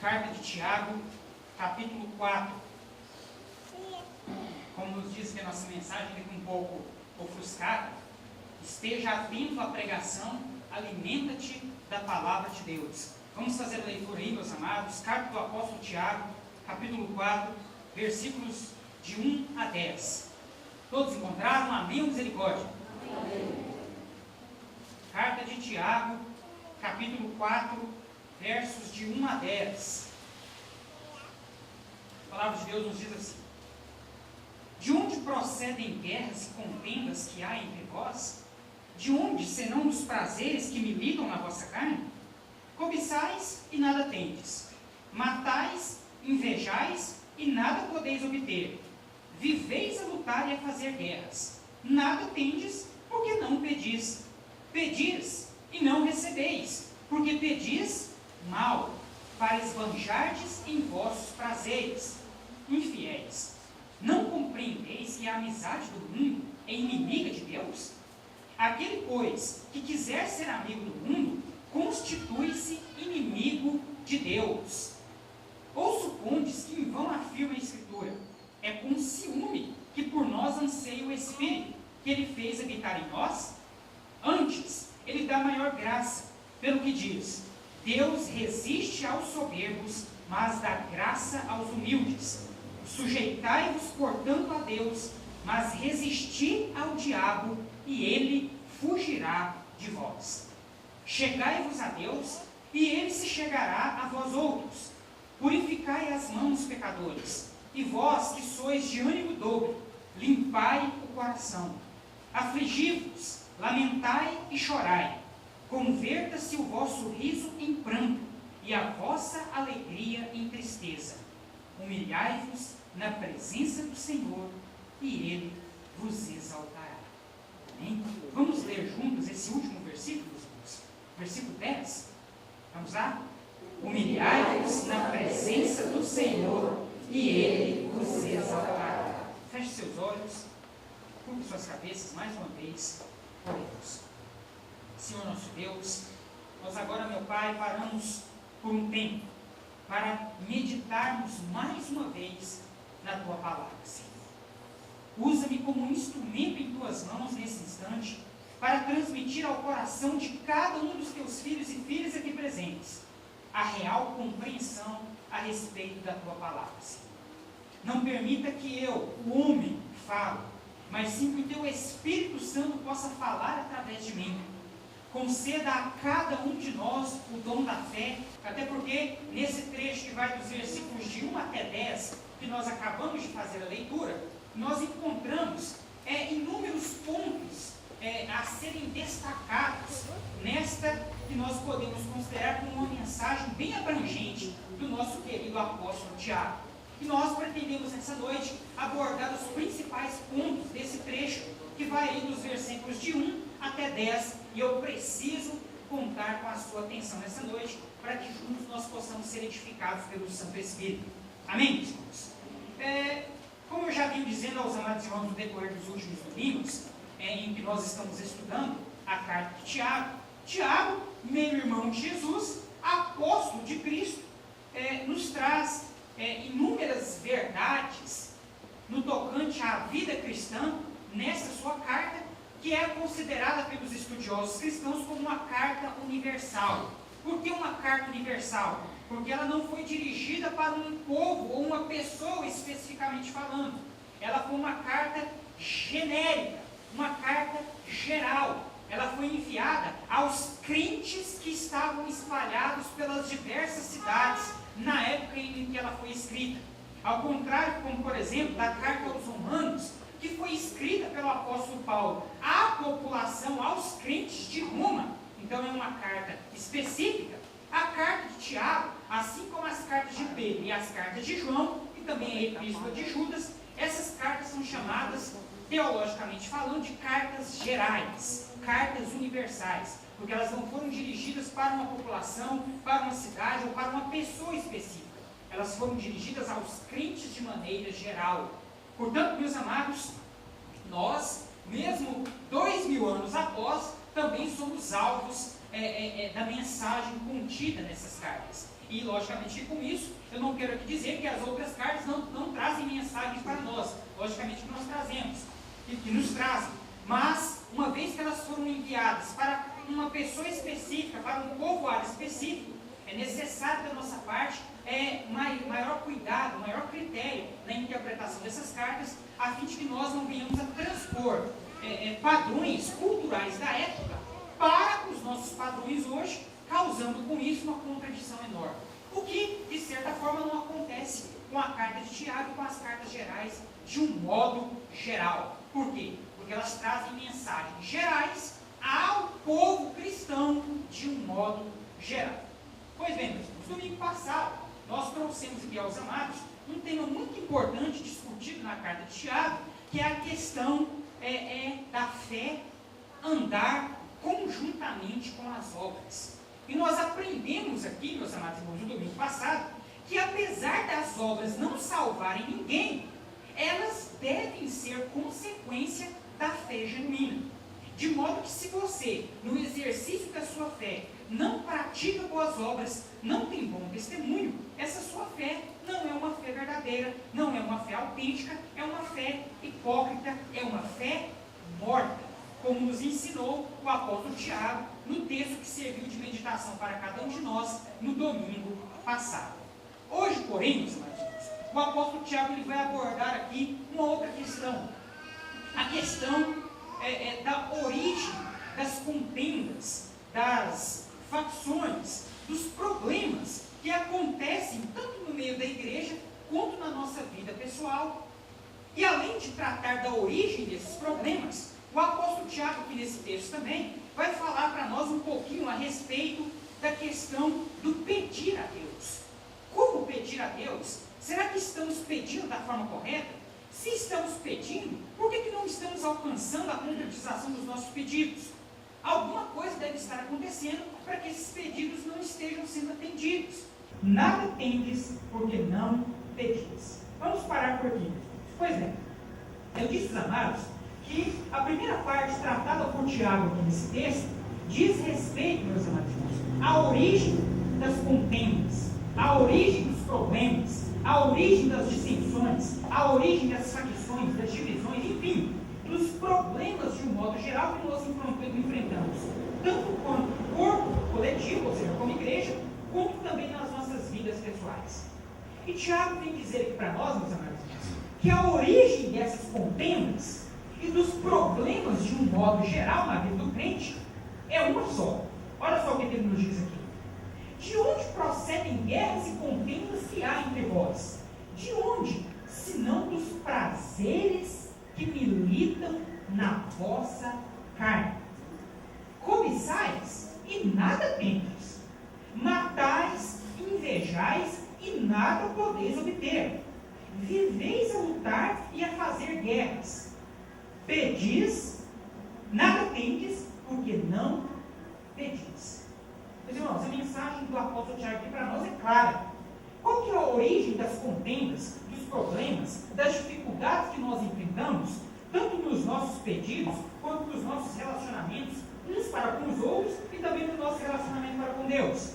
Carta de Tiago, capítulo 4. Como nos diz que a nossa mensagem fica um pouco ofuscada, esteja atento à pregação, alimenta-te da palavra de Deus. Vamos fazer a leitura aí, meus amados. Carta do apóstolo Tiago, capítulo 4, versículos de 1 a 10. Todos encontraram? Amém ou misericórdia? Amém. Carta de Tiago, capítulo 4, versos de 1 a 10. A palavra de Deus nos diz assim: de onde procedem guerras e contendas que há entre vós? De onde, senão dos prazeres que militam na vossa carne? Cobiçais e nada tendes, matais, invejais e nada podeis obter, viveis a lutar e a fazer guerras, nada tendes, porque não pedis, pedis e não recebeis, porque pedis mal, para esbanjardes em vossos prazeres. Infiéis, não compreendeis que a amizade do mundo é inimiga de Deus? Aquele, pois, que quiser ser amigo do mundo, constitui-se inimigo de Deus. Ou supondes que em vão afirma a Escritura: é com ciúme que por nós anseia o Espírito, que ele fez habitar em nós? Antes, ele dá maior graça, pelo que diz: Deus resiste aos soberbos, mas dá graça aos humildes. Sujeitai-vos, portanto, a Deus, mas resisti ao diabo, e ele fugirá de vós. Chegai-vos a Deus, e ele se chegará a vós outros. Purificai as mãos, pecadores, e vós que sois de ânimo dobre, limpai o coração. Afligi-vos, lamentai e chorai. Converta-se o vosso riso em pranto, e a vossa alegria em tristeza. Humilhai-vos na presença do Senhor, e Ele vos exaltará. Amém? Vamos ler juntos esse último versículo, versículo 10. Vamos lá? Humilhai-vos na presença do Senhor, e Ele vos exaltará. Feche seus olhos, curve suas cabeças mais uma vez. Oremos. Senhor nosso Deus, nós agora, meu Pai, paramos por um tempo para meditarmos mais uma vez na tua palavra, Senhor. Usa-me como um instrumento em tuas mãos nesse instante, para transmitir ao coração de cada um dos teus filhos e filhas aqui presentes a real compreensão a respeito da tua palavra, Senhor. Não permita que eu, o homem, fale, mas sim que o teu Espírito Santo possa falar através de mim. Conceda a cada um de nós o dom da fé, até porque nesse trecho que vai dos versículos de 1 até 10, que nós acabamos de fazer a leitura, nós encontramos inúmeros pontos a serem destacados nesta que nós podemos considerar como uma mensagem bem abrangente do nosso querido apóstolo Tiago. E nós pretendemos nessa noite abordar os principais pontos desse trecho, que vai aí dos versículos de 1 até 10, e eu preciso contar com a sua atenção nessa noite, para que juntos nós possamos ser edificados pelo Santo Espírito. Amém, meus irmãos? Como eu já venho dizendo aos amados irmãos no decorrer dos últimos domingos, em que nós estamos estudando a carta de Tiago, Tiago, meu irmão de Jesus, apóstolo de Cristo, nos traz inúmeras verdades no tocante à vida cristã, nessa sua carta, que é considerada pelos estudiosos cristãos como uma carta universal. Por que uma carta universal? Porque ela não foi dirigida para um povo ou uma pessoa especificamente falando. Ela foi uma carta genérica, uma carta geral. Ela foi enviada aos crentes que estavam espalhados pelas diversas cidades na época em que ela foi escrita. Ao contrário, como por exemplo, da carta aos Romanos, que foi escrita pelo apóstolo Paulo à população, aos crentes de Roma. Então é uma carta específica. A carta de Tiago, assim como as cartas de Pedro e as cartas de João, e também a epístola de Judas, essas cartas são chamadas, teologicamente falando, de cartas gerais, cartas universais, porque elas não foram dirigidas para uma população, para uma cidade ou para uma pessoa específica. Elas foram dirigidas aos crentes de maneira geral. Portanto, meus amados, nós, mesmo 2000 anos após, também somos alvos da mensagem contida nessas cartas. E, logicamente, com isso, eu não quero aqui dizer que as outras cartas não trazem mensagens para nós. Logicamente que nós trazemos, que nos trazem. Mas, uma vez que elas foram enviadas para uma pessoa específica, para um povoado específico, é necessário da nossa parte maior cuidado, maior critério na interpretação dessas cartas, a fim de que nós não venhamos a transpor padrões culturais da época para os nossos padrões hoje, causando com isso uma contradição enorme. O que, de certa forma, não acontece com a carta de Tiago e com as cartas gerais de um modo geral. Por quê? Porque elas trazem mensagens gerais ao povo cristão de um modo geral. Pois bem, meus irmãos, domingo passado, nós trouxemos aqui aos amados um tema muito importante discutido na carta de Tiago, que é a questão da fé andar conjuntamente com as obras. E nós aprendemos aqui, meus amados irmãos, no domingo passado, que apesar das obras não salvarem ninguém, elas devem ser consequência da fé genuína. De modo que se você, no exercício da sua fé, não pratica boas obras, não tem bom testemunho, essa sua fé não é uma fé verdadeira, não é uma fé autêntica, é uma fé hipócrita, é uma fé morta, como nos ensinou o apóstolo Tiago no texto que serviu de meditação para cada um de nós no domingo passado. Hoje, porém, meus irmãos, o apóstolo Tiago ele vai abordar aqui uma outra questão, a questão da origem das contendas, das facções, dos problemas que acontecem tanto no meio da igreja quanto na nossa vida pessoal. E além de tratar da origem desses problemas, o apóstolo Tiago, aqui nesse texto também, vai falar para nós um pouquinho a respeito da questão do pedir a Deus. Como pedir a Deus? Será que estamos pedindo da forma correta? Se estamos pedindo, por que não estamos alcançando a concretização dos nossos pedidos? Alguma coisa deve estar acontecendo para que esses pedidos não estejam sendo atendidos. Nada tendes porque não pedis. Vamos parar por aqui. Pois é, eu disse, amados, que a primeira parte tratada por Tiago aqui nesse texto diz respeito, meus amados irmãos, à origem das contendas, à origem dos problemas, a origem das dissensões, a origem das facções, das divisões, enfim, dos problemas de um modo geral que nós enfrentamos, tanto quanto corpo coletivo, ou seja, como igreja, quanto também nas nossas vidas pessoais. E Tiago vem dizer aqui para nós, meus amados, que a origem dessas contendas e dos problemas de um modo geral na vida do crente é uma só. Olha só o que ele nos diz aqui. De onde procedem guerras e contendas que há entre vós? De onde? Senão dos prazeres que militam na vossa carne. Cobiçais e nada tendes. Matais, invejais e nada podeis obter. Viveis a lutar e a fazer guerras. Pedis, nada tendes, porque não pedis. Meus irmãos, a mensagem do apóstolo Tiago aqui para nós é clara. Qual que é a origem das contendas, dos problemas, das dificuldades que nós enfrentamos, tanto nos nossos pedidos, quanto nos nossos relacionamentos, uns para com os outros e também no nosso relacionamento para com Deus?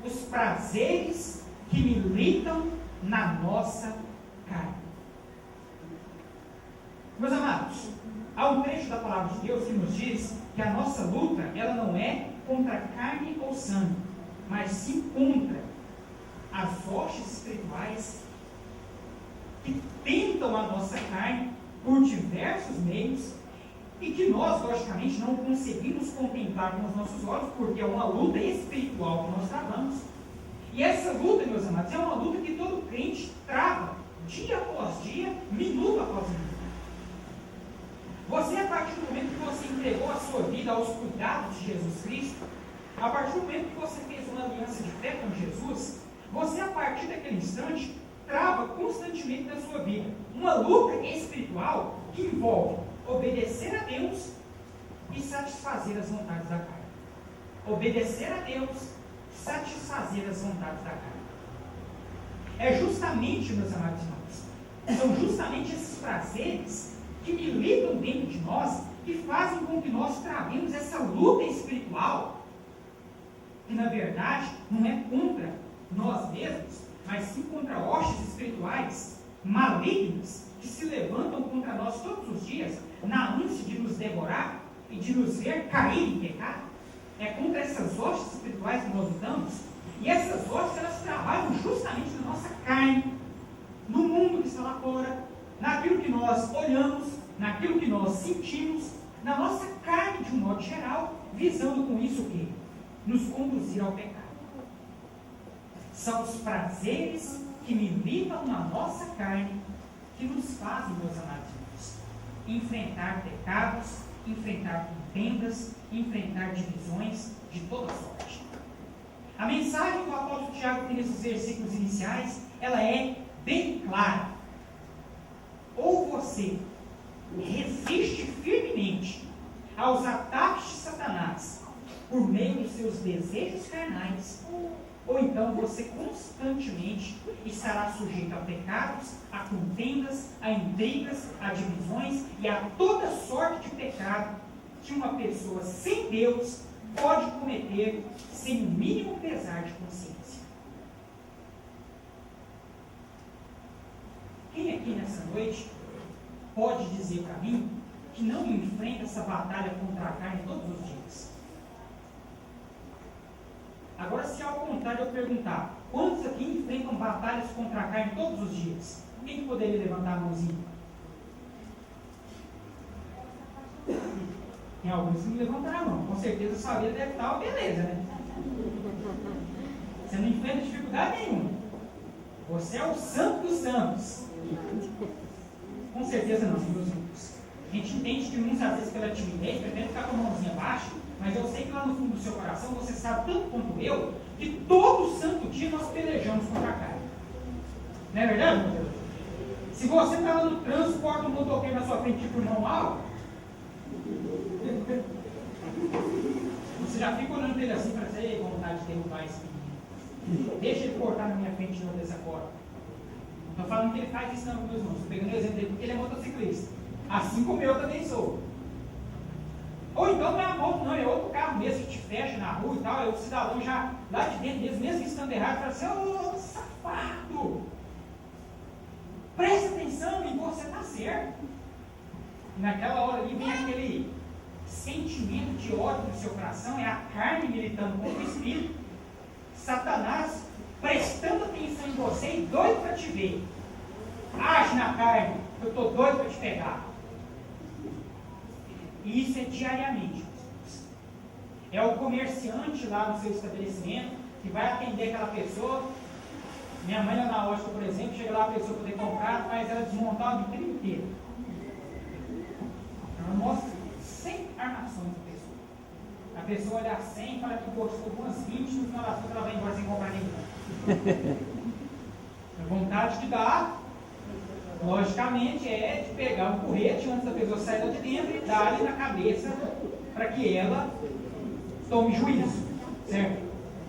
Os prazeres que militam na nossa carne. Meus amados, há um trecho da palavra de Deus que nos diz que a nossa luta, ela não é contra carne ou sangue, mas sim contra as hostes espirituais que tentam a nossa carne por diversos meios e que nós, logicamente, não conseguimos contemplar com os nossos olhos, porque é uma luta espiritual que nós travamos. E essa luta, meus amados, é uma luta que todo crente trava, dia após dia, minuto após minuto. Você, a partir do momento que você entregou a sua vida aos cuidados de Jesus Cristo, a partir do momento que você fez uma aliança de fé com Jesus, você, a partir daquele instante, trava constantemente na sua vida uma luta espiritual que envolve obedecer a Deus e satisfazer as vontades da carne. Obedecer a Deus, satisfazer as vontades da carne. É justamente, meus amados irmãos, são justamente esses prazeres que militam dentro de nós e fazem com que nós travemos essa luta espiritual, que na verdade não é contra nós mesmos, mas sim contra hostes espirituais malignas que se levantam contra nós todos os dias na ânsia de nos devorar e de nos ver cair em pecado. É contra essas hostes espirituais que nós lutamos, e essas hostes elas trabalham justamente na nossa carne, no mundo que está lá fora, naquilo que nós olhamos, naquilo que nós sentimos, na nossa carne de um modo geral, visando com isso o quê? Nos conduzir ao pecado. São os prazeres que militam na nossa carne que nos fazem, meus amados irmãos, enfrentar pecados, enfrentar contendas, enfrentar divisões de toda sorte. A mensagem do apóstolo Tiago aqui nesses versículos iniciais, ela é bem clara. Ou você resiste firmemente aos ataques de Satanás por meio dos seus desejos carnais, ou então você constantemente estará sujeito a pecados, a contendas, a intrigas, a divisões e a toda sorte de pecado que uma pessoa sem Deus pode cometer sem o mínimo pesar de consciência. Quem aqui nessa noite pode dizer para mim que não enfrenta essa batalha contra a carne todos os dias? Agora, se ao contrário eu perguntar, quantos aqui enfrentam batalhas contra a carne todos os dias? Quem poderia levantar a mãozinha? Tem alguns que não levantaram a mão. Com certeza sua vida deve estar uma beleza, né? Você não enfrenta dificuldade nenhuma. Você é o santo dos santos. Com certeza não, meus amigos. A gente entende que muitas às vezes pela timidez, pretende ficar com a mãozinha baixa, mas eu sei que lá no fundo do seu coração, você sabe tanto quanto eu, que todo santo dia nós pelejamos contra a carne. Não é verdade, meu Deus? Se você está lá no trânsito, corta um motoqueiro na sua frente, tipo irmão mal, você já fica olhando para ele assim, para dizer, vontade de derrubar esse menino. Deixa ele cortar na minha frente de novo dessa corda. Estou falando que ele faz isso não, meus irmãos. Estou pegando o exemplo dele porque ele é motociclista. Assim como eu também sou. Ou então não é a moto, não, é outro carro mesmo que te fecha na rua e tal. Aí o cidadão já lá de dentro mesmo estando errado, fala assim: ô safado, Presta atenção e você está certo. E naquela hora ali vem aquele sentimento de ódio no seu coração, é a carne militando contra o espírito. Satanás prestando atenção em você e doido para te ver. Age na carne, eu estou doido para te pegar. E isso é diariamente. É o comerciante lá no seu estabelecimento que vai atender aquela pessoa. Minha mãe lá na loja, por exemplo, chega lá a pessoa poder comprar, faz ela desmontar a vitrine inteira. Ela mostra 100 armações da pessoa. A pessoa olha 100 e fala que gostou de umas 20, no final das contas ela vai embora sem comprar nenhuma. A vontade que dá, logicamente, é de pegar um porrete antes da pessoa sair lá de dentro e dar ali na cabeça para que ela tome juízo, certo?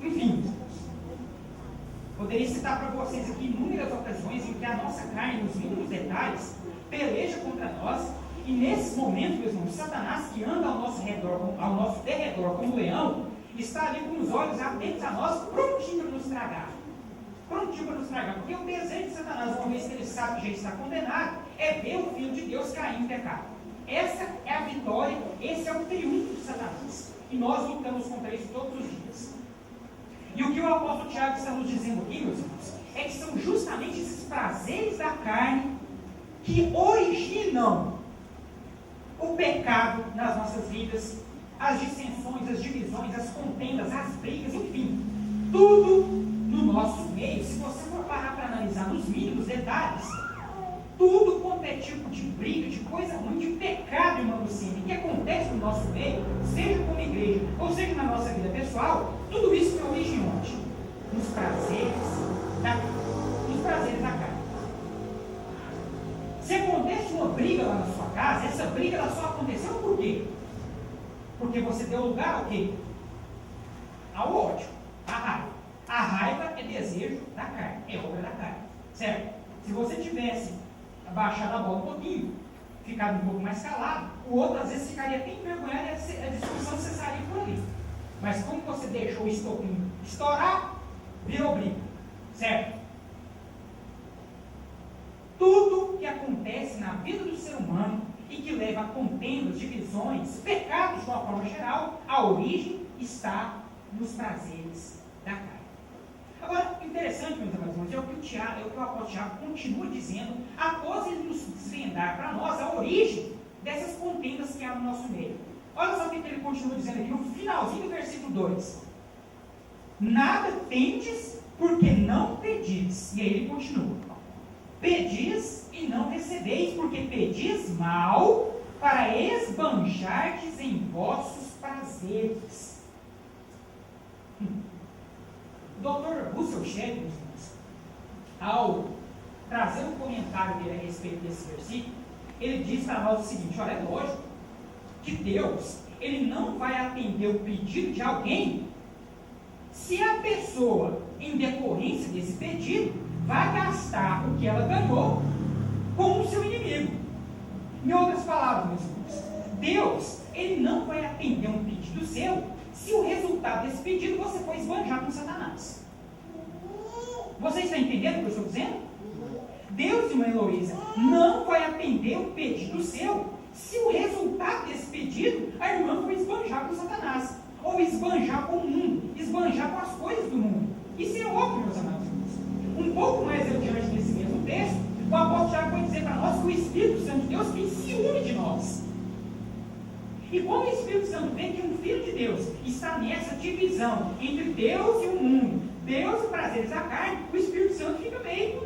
Enfim, poderia citar para vocês aqui inúmeras ocasiões em que a nossa carne, nos mínimos detalhes, peleja contra nós, e nesses momentos, meus irmãos, Satanás, que anda ao nosso derredor como um leão, está ali com os olhos atentos a nós, prontinho para nos tragar. Prontinho para nos tragar, porque o desejo de Satanás, uma vez que ele sabe que já está condenado, é ver o Filho de Deus cair em pecado. Essa é a vitória, esse é o triunfo de Satanás. E nós lutamos contra isso todos os dias. E o que o apóstolo Tiago está nos dizendo aqui, meus irmãos, é que são justamente esses prazeres da carne que originam o pecado nas nossas vidas, as dissensões, as divisões, as contendas, as brigas, enfim, tudo no nosso meio. Se você for parar para analisar nos mínimos detalhes, tudo quanto é tipo de briga, de coisa ruim, de pecado, irmão Luciene, que acontece no nosso meio, seja como igreja, ou seja na nossa vida pessoal, tudo isso tem origem onde? Nos prazeres da carne. Se acontece uma briga lá na sua casa, essa briga ela só aconteceu por quê? Porque você deu lugar ao quê? Ao ódio, à raiva. A raiva é desejo da carne, é obra da carne, certo? Se você tivesse abaixado a bola um pouquinho, ficado um pouco mais calado, o outro às vezes ficaria até envergonhado e a discussão cessaria por ali. Mas como você deixou o estopim estourar, virou briga, certo? Tudo que acontece na vida do ser humano e que leva a contendas, divisões, pecados de uma forma geral, a origem está nos prazeres da carne. Agora, interessante, meus irmãos, é o que o apóstolo Tiago continua dizendo após ele nos desvendar para nós a origem dessas contendas que há no nosso meio. Olha só o que ele continua dizendo aqui no finalzinho do versículo 2. Nada tendes porque não pedis. E aí ele continua. Pedis e não recebeis, porque pedis mal para esbanjardes em vossos prazeres. O Dr. Russell Shedd, ao trazer um comentário dele a respeito desse versículo, ele diz para nós o seguinte: olha, é lógico que Deus ele não vai atender o pedido de alguém se a pessoa, em decorrência desse pedido, vai gastar o que ela ganhou com o seu inimigo. Em outras palavras, meus irmãos, Deus ele não vai atender um pedido seu se o resultado desse pedido você for esbanjar com Satanás. Você está entendendo o que eu estou dizendo? Deus, irmã Heloísa, não vai atender o pedido seu se o resultado desse pedido a irmã for esbanjar com Satanás, ou esbanjar com o mundo, esbanjar com as coisas do mundo. Isso é óbvio, meus amados irmãos. Um pouco mais adiante nesse mesmo texto, o apóstolo Tiago vai dizer para nós que o Espírito Santo de Deus tem ciúme de nós. E quando o Espírito Santo vê que um filho de Deus está nessa divisão entre Deus e o mundo, Deus e prazeres da carne, o Espírito Santo fica meio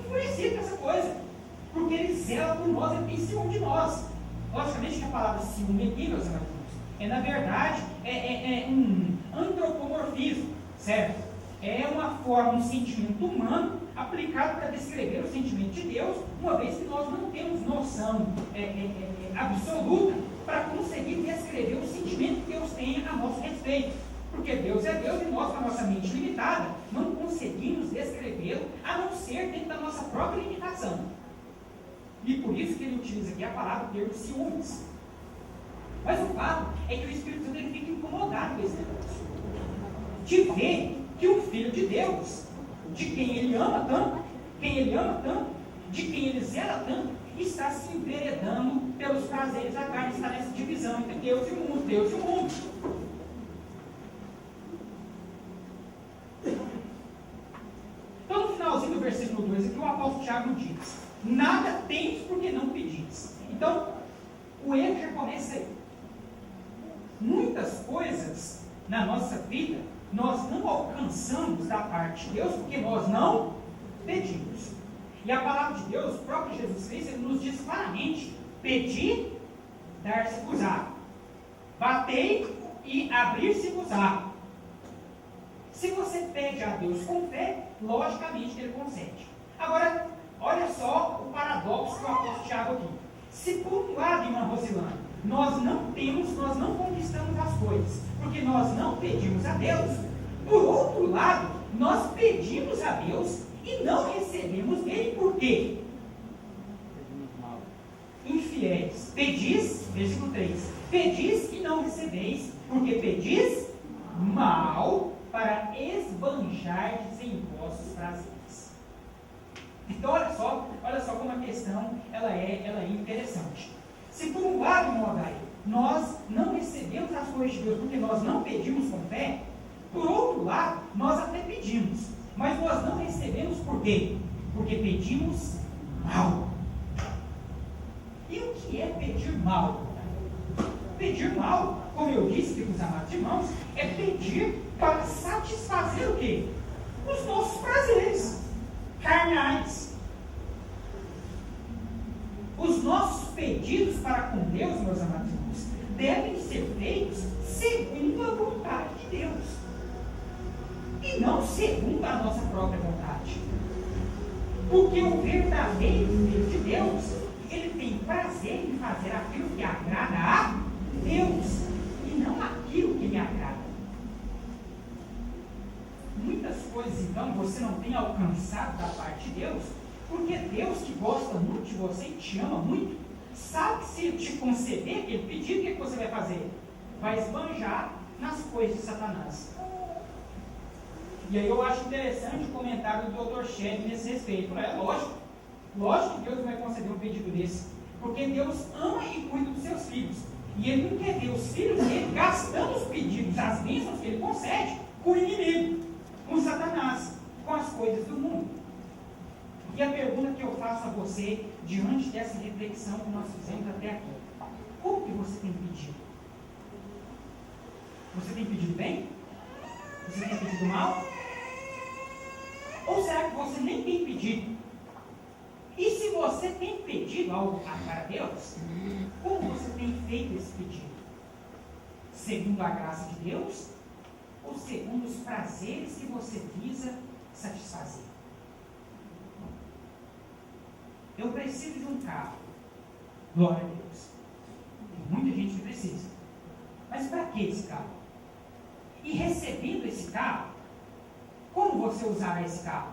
enfurecido com essa coisa, porque ele zela por nós, ele tem ciúme de nós. Logicamente que a palavra ciúme aqui, meus amigos, é na verdade um antropomorfismo, certo? É uma forma, um sentimento humano aplicado para descrever o sentimento de Deus, uma vez que nós não temos noção absoluta para conseguir descrever o sentimento que Deus tem a nosso respeito. Porque Deus é Deus e nós, com a nossa mente limitada, não conseguimos descrevê-lo, a não ser dentro da nossa própria limitação. E por isso que ele utiliza aqui a palavra termo ciúmes. Mas o fato é que o Espírito Santo ele fica incomodado com esse negócio. De ver que o Filho de Deus, de quem ele ama tanto, de quem ele zela tanto está se enveredando pelos prazeres da carne, está nessa divisão entre Deus e o mundo, Deus e o mundo. Então, no finalzinho do versículo 2, aqui o apóstolo Tiago diz: nada tendes porque não pedis. Então, o erro já começa aí. Muitas coisas na nossa vida nós não alcançamos da parte de Deus porque nós não pedimos. E a palavra de Deus, o próprio Jesus Cristo, ele nos diz claramente: pedi, dar-se-vos-á. Batei e abrir-se-vos-á. Se você pede a Deus com fé, logicamente Ele concede. Agora, olha só o paradoxo que o apóstolo Tiago aqui. Se por um lado, irmã Rosilane, nós não conquistamos as coisas, porque nós não pedimos a Deus, por outro lado, nós pedimos a Deus e não recebemos dele. Por quê? Infiéis. Pedis, versículo 3, pedis e não recebeis, porque pedis mal para esbanjardes em vossos prazeres. Então olha só como a questão ela é interessante. Se por um lado, irmão Agaia, nós não recebemos as coisas de Deus porque nós não pedimos com fé, por outro lado, nós até pedimos, mas nós não recebemos por quê? Porque pedimos mal. E o que é pedir mal? Pedir mal, como eu disse aqui para os amados irmãos, é pedir para satisfazer o quê? Os nossos prazeres carnais. Os nossos pedidos para com Deus, meus amados irmãos, devem ser feitos segundo a vontade de Deus, e não segundo a nossa própria vontade. Porque o verdadeiro filho de Deus, ele tem prazer em fazer aquilo que agrada a Deus, e não aquilo que lhe agrada. Muitas coisas, então, você não tem alcançado da parte de Deus, porque Deus, que gosta muito de você e te ama muito, sabe que se Ele te conceder aquele pedido, o que você vai fazer? Vai esbanjar nas coisas de Satanás. E aí eu acho interessante o comentário do Dr. Shedd nesse respeito. É lógico que Deus não vai conceder um pedido desse, porque Deus ama e cuida dos seus filhos. E Ele não quer ver os filhos dele gastando os pedidos, as bênçãos que Ele concede, com o inimigo, com Satanás, com as coisas do mundo. E a pergunta que eu faço a você, diante dessa reflexão que nós fizemos até aqui: como que você tem pedido? Você tem pedido bem? Você tem pedido mal? Ou será que você nem tem pedido? E se você tem pedido algo para Deus, como você tem feito esse pedido? Segundo a graça de Deus? Ou segundo os prazeres que você visa satisfazer? Eu preciso de um carro. Glória a Deus. Tem muita gente que precisa. Mas para que esse carro? E recebendo esse carro, como você usará esse carro?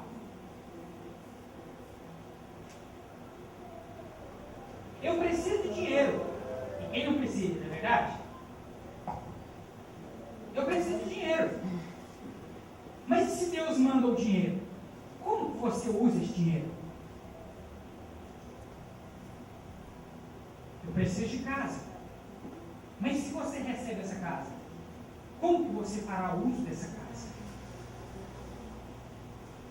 Eu preciso de dinheiro. E quem não precisa, não é verdade? Eu preciso de dinheiro. Mas e se Deus manda o dinheiro? Como você usa esse dinheiro? Eu preciso de casa. Mas se você recebe essa casa, como que você fará uso dessa casa?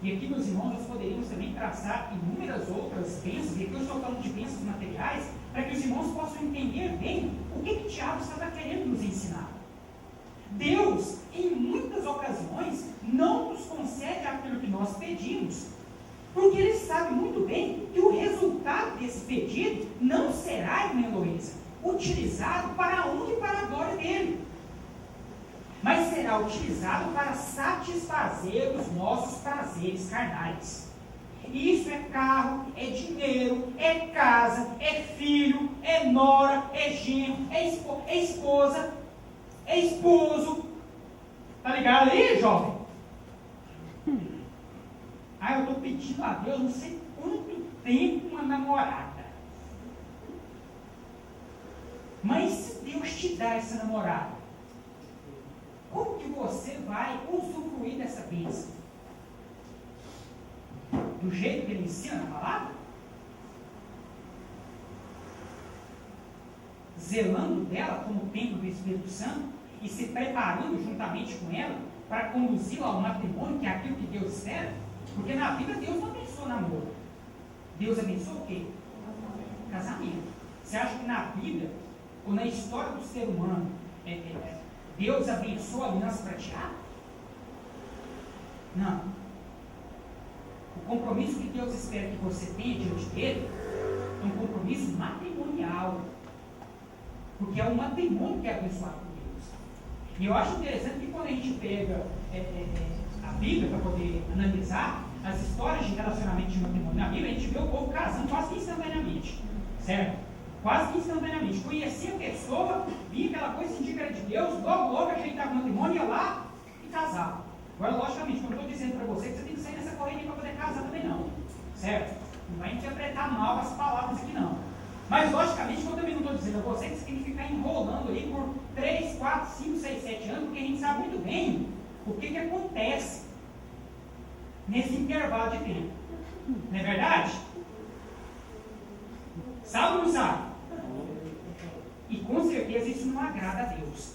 E aqui, meus irmãos, nós poderíamos também traçar inúmeras outras bênçãos, e aqui eu estou falando de bênçãos materiais, para que os irmãos possam entender bem o que o Tiago estava querendo nos ensinar. Deus, em muitas ocasiões, não nos concede aquilo que nós pedimos, porque Ele sabe muito bem que o resultado desse pedido não será, irmã Heloísa, utilizado para a honra e para a glória dEle, mas será utilizado para satisfazer os nossos prazeres carnais. E isso é carro, é dinheiro, é casa, é filho, é nora, é genro, é esposa, é esposo. Tá ligado aí, jovem? Eu estou pedindo a Deus não sei quanto tempo uma namorada. Mas se Deus te dá essa namorada, como que você vai usufruir dessa bênção? Do jeito que Ele ensina na palavra? zelando dela como templo do Espírito Santo e se preparando juntamente com ela para conduzi-la ao matrimônio, que é aquilo que Deus espera? Porque na vida Deus não abençoa o namoro. Deus abençoa o quê? Casamento. Você acha que na Bíblia, ou na história do ser humano, Deus abençoa a aliança prateada? Não. O compromisso que Deus espera que você tenha diante dele é um compromisso matrimonial. Porque é o matrimônio que é abençoado por Deus. E eu acho interessante que quando a gente pega a Bíblia para poder analisar as histórias de relacionamento de matrimônio na Bíblia, a gente vê o povo casando quase que instantaneamente. Certo? Quase que instantaneamente. Conhecia a pessoa, via aquela coisa, sentia que era de Deus, logo ajeitava o matrimônio, ia lá e casava. Agora, logicamente, não estou dizendo para você que você tem que sair nessa corrente para poder casar também não. Certo? Não vai interpretar mal as palavras aqui não. Mas, logicamente, eu também não estou dizendo a você que você tem que ficar enrolando aí por 3, 4, 5, 6, 7 anos, porque a gente sabe muito bem o que acontece nesse intervalo de tempo. Não é verdade? Sabe ou não sabe? E com certeza isso não agrada a Deus.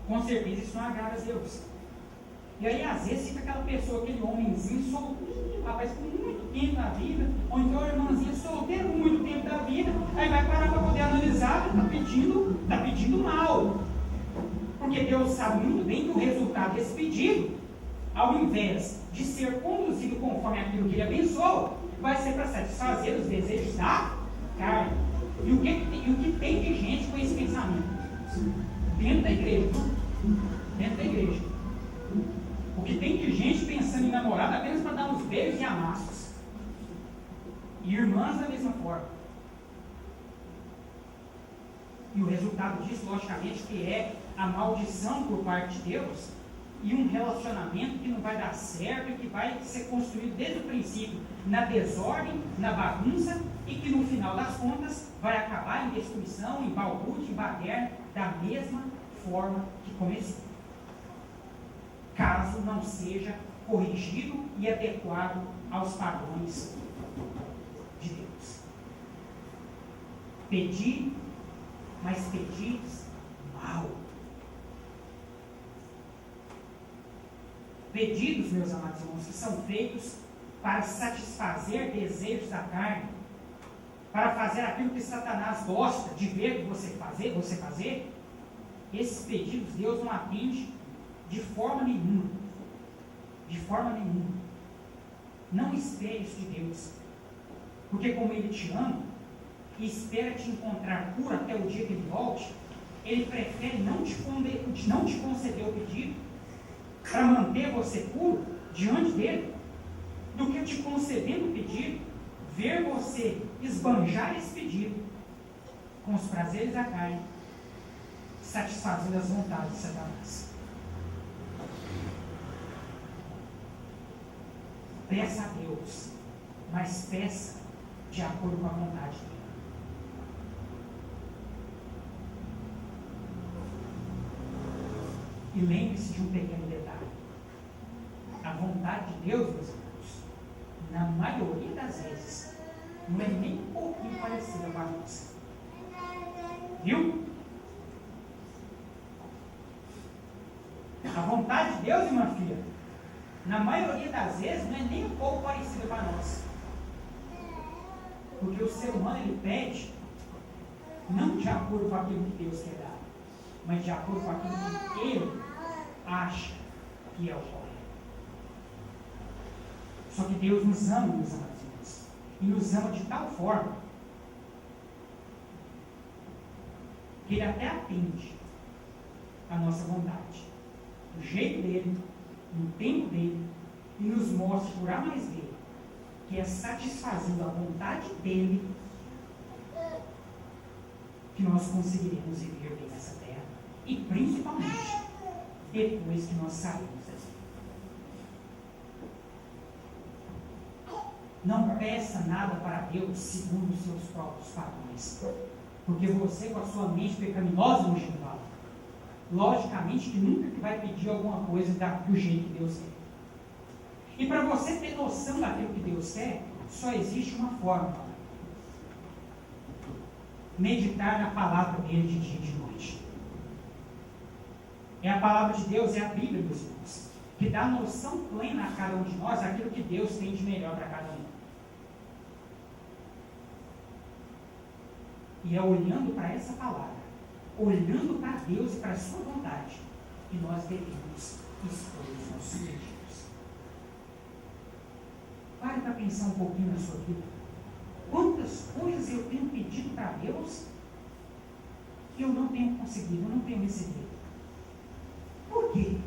Com certeza isso não agrada a Deus. E aí às vezes fica aquela pessoa, aquele homenzinho solteiro, rapaz, com muito tempo da vida, ou então a irmãzinha solteira com muito tempo da vida, aí vai parar para poder analisar, está pedindo mal. Porque Deus sabe muito bem que o resultado desse pedido, ao invés de ser conduzido conforme aquilo que ele abençoou, vai ser para satisfazer os desejos da carne. E o que tem de gente com esse pensamento? Dentro da igreja. Dentro da igreja. O que tem de gente pensando em namorado apenas para dar uns beijos e amassos. E irmãs da mesma forma. E o resultado disso, logicamente, que é a maldição por parte de Deus e um relacionamento que não vai dar certo e que vai ser construído desde o princípio na desordem, na bagunça e que no final das contas vai acabar em destruição, em balbúrdia, em baderna, da mesma forma que começou. Caso não seja corrigido e adequado aos padrões de Deus. Pedi, mas pedis mal. Pedidos, meus amados irmãos, que são feitos para satisfazer desejos da carne, para fazer aquilo que Satanás gosta de ver você fazer, esses pedidos Deus não atende de forma nenhuma. De forma nenhuma. Não espere isso de Deus. Porque como Ele te ama e espera te encontrar puro até o dia que Ele volte, Ele prefere não te conceder o pedido para manter você puro diante dele, do que te concedendo o pedido, ver você esbanjar esse pedido com os prazeres da carne, satisfazendo as vontades de Satanás. Peça a Deus, mas peça de acordo com a vontade dele. E lembre-se de um pequeno detalhe. A vontade de Deus, meus irmãos, na maioria das vezes, não é nem um pouquinho parecida com a nossa. Viu? A vontade de Deus, irmã filha, na maioria das vezes, não é nem um pouco parecida com a nossa. Porque o ser humano, ele pede, não de acordo com aquilo que Deus quer dar, mas de acordo com aquilo que ele acha que é o correto. Só que Deus nos ama, meus amados irmãos, e nos ama de tal forma que Ele até atende a nossa vontade, do jeito dele, no tempo dele, e nos mostra por A mais B que é satisfazendo a vontade dele que nós conseguiremos viver bem nessa terra, e principalmente depois que nós saímos dessa. Não peça nada para Deus segundo os seus próprios padrões, porque você, com a sua mente pecaminosa, no geral, logicamente que nunca vai pedir alguma coisa do jeito que Deus quer. E para você ter noção daquilo que Deus quer, só existe uma forma. meditar na palavra dele de dia e de noite. É a palavra de Deus, é a Bíblia, meus irmãos, que dá noção plena a cada um de nós daquilo que Deus tem de melhor para cada um. E é olhando para essa palavra, olhando para Deus e para a sua vontade, que nós devemos expor os nossos pedidos. Pare para pensar um pouquinho na sua vida. Quantas coisas eu tenho pedido para Deus que eu não tenho conseguido, eu não tenho recebido? Por quê?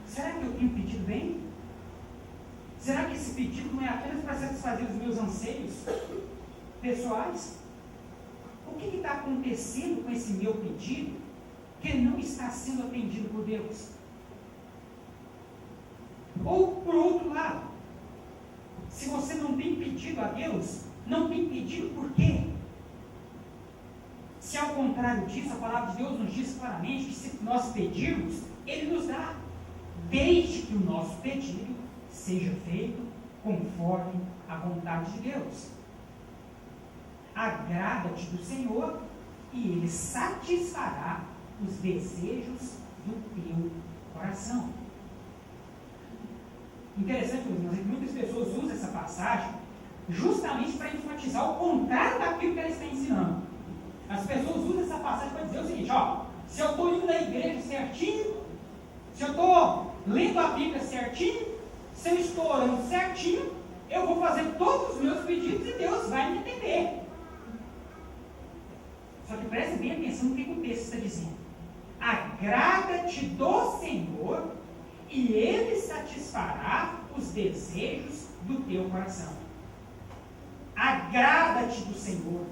Será que eu tenho pedido bem? Será que esse pedido não é apenas para satisfazer os meus anseios pessoais? O que está acontecendo com esse meu pedido que não está sendo atendido por Deus? Ou, por outro lado, se você não tem pedido a Deus, não tem pedido por quê? Se ao contrário disso, a palavra de Deus nos diz claramente que se nós pedirmos, Ele nos dá, desde que o nosso pedido seja feito conforme a vontade de Deus. Agrada-te do Senhor e Ele satisfará os desejos do teu coração. Interessante, meus irmãos, é que muitas pessoas usam essa passagem justamente para enfatizar o contrário daquilo que ela está ensinando. As pessoas usam essa passagem para dizer o seguinte: ó, se eu estou indo na igreja certinho, se eu estou lendo a Bíblia certinho, se eu estou orando certinho, eu vou fazer todos os meus pedidos e Deus vai me atender. Só que preste bem atenção no que o texto está dizendo. Agrada-te do Senhor e Ele satisfará os desejos do teu coração. Agrada-te do Senhor.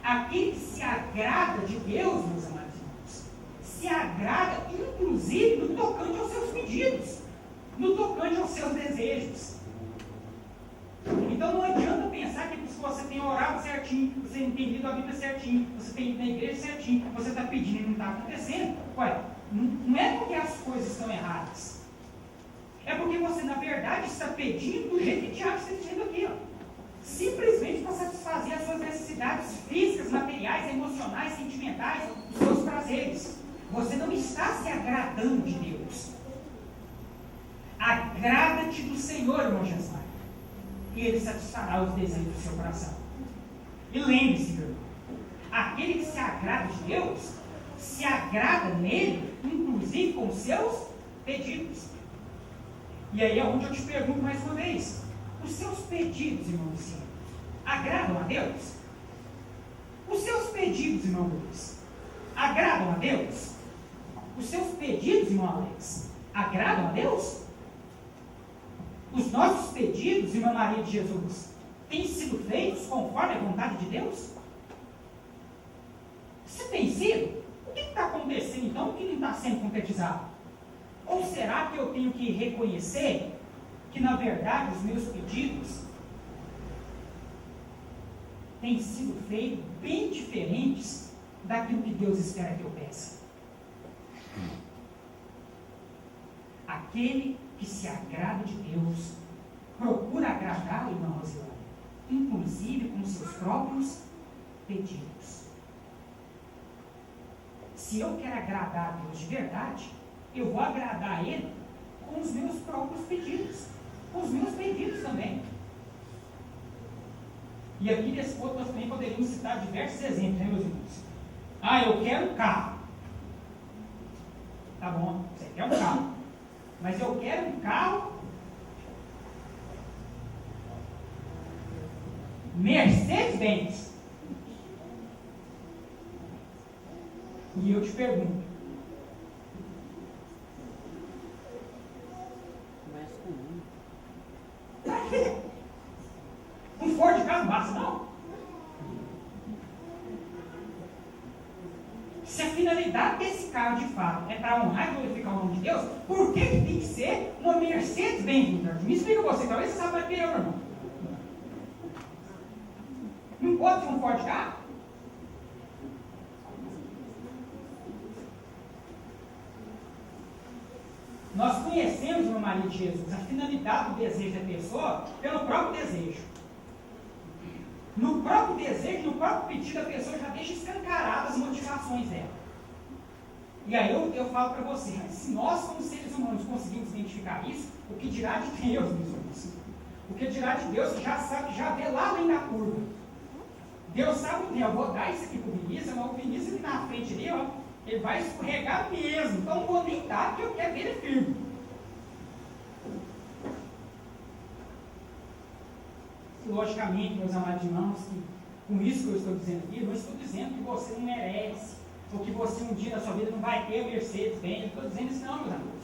Aquele que se agrada de Deus, meus amados irmãos, se agrada inclusive no tocante aos seus pedidos, no tocante aos seus desejos. Então não adianta pensar que se você tem orado certinho, você tem lido a Bíblia certinho, você tem ido na igreja certinho, você está pedindo e não está acontecendo. Ué, não é porque as coisas estão erradas. É porque você, na verdade, está pedindo do jeito que Tiago está dizendo aqui, ó. Simplesmente para satisfazer as suas necessidades físicas, materiais, emocionais, sentimentais, os seus prazeres. Você não está se agradando de Deus. Agrada-te do Senhor, irmão Jasmine, e Ele satisfará os desejos do seu coração. E lembre-se, meu irmão, aquele que se agrada de Deus, se agrada nele, inclusive com os seus pedidos. E aí é onde eu te pergunto mais uma vez: os seus pedidos, irmão Luciano, agradam a Deus? Os seus pedidos, irmão Luiz, agradam a Deus? Os seus pedidos, irmão Alex, agradam a Deus? Os nossos pedidos, irmã Maria de Jesus, têm sido feitos conforme a vontade de Deus? Se tem sido, o que está acontecendo então que não está sendo concretizado? Ou será que eu tenho que reconhecer que, na verdade, os meus pedidos têm sido feitos bem diferentes daquilo que Deus espera que eu peça? Aquele que se agrada de Deus procura agradá-lo, irmã Rosilane, inclusive com seus próprios pedidos. Se eu quero agradar a Deus de verdade, eu vou agradar a Ele com os meus próprios pedidos, com os meus pedidos também. E aqui nesse ponto nós também poderíamos citar diversos exemplos, né, meus irmãos? Ah, eu quero um carro. Tá bom, você quer um carro. Mas eu quero um carro Mercedes-Benz. E eu te pergunto, pra quê? Um Ford Ka não basta, não? Se a finalidade desse carro de fato é para honrar e glorificar o nome de Deus, por que tem que ser uma Mercedes-Benz? Me explica você, talvez você saiba mais que eu, meu irmão. Não pode ser um Ford Ka? Nós conhecemos, irmã Maria de Jesus, a finalidade do desejo da pessoa pelo próprio desejo. No próprio desejo, no próprio pedido, a pessoa já deixa escancaradas as motivações dela. E aí eu falo para você, se nós como seres humanos conseguimos identificar isso, o que dirá de Deus nisso? O que dirá de Deus que já sabe, já vê lá além da curva. Deus sabe, eu vou dar isso aqui para o Vinícius, mas o Vinícius ali na frente ali, ó, ele vai escorregar mesmo, então não vou nem dar, porque eu quero ver ele firme. Logicamente, meus amados irmãos, que com isso que eu estou dizendo aqui, não estou dizendo que você não merece, ou que você um dia na sua vida não vai ter Mercedes-Benz, não estou dizendo isso não, meus amigos.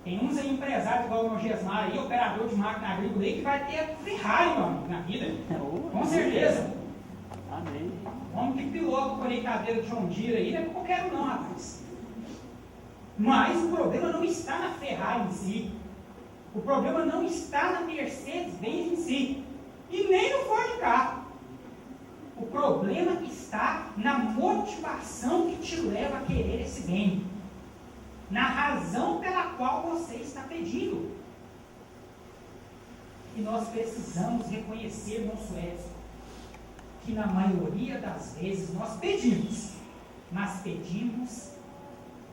Tem uns aí empresários igual o meu Gesmar aí, operador de máquina agrícola aí, que vai ter Ferrari, meu amigo, na vida. Com certeza. Amém. Homem que pilota o conectadeiro de John Deere aí, não é qualquer um não, rapaz. Mas o problema não está na Ferrari em si. O problema não está na Mercedes-Benz em si. E nem no Ford Ka. O problema está na motivação que te leva a querer esse bem. Na razão pela qual você está pedindo. E nós precisamos reconhecer, irmão Suécio, que na maioria das vezes nós pedimos, mas pedimos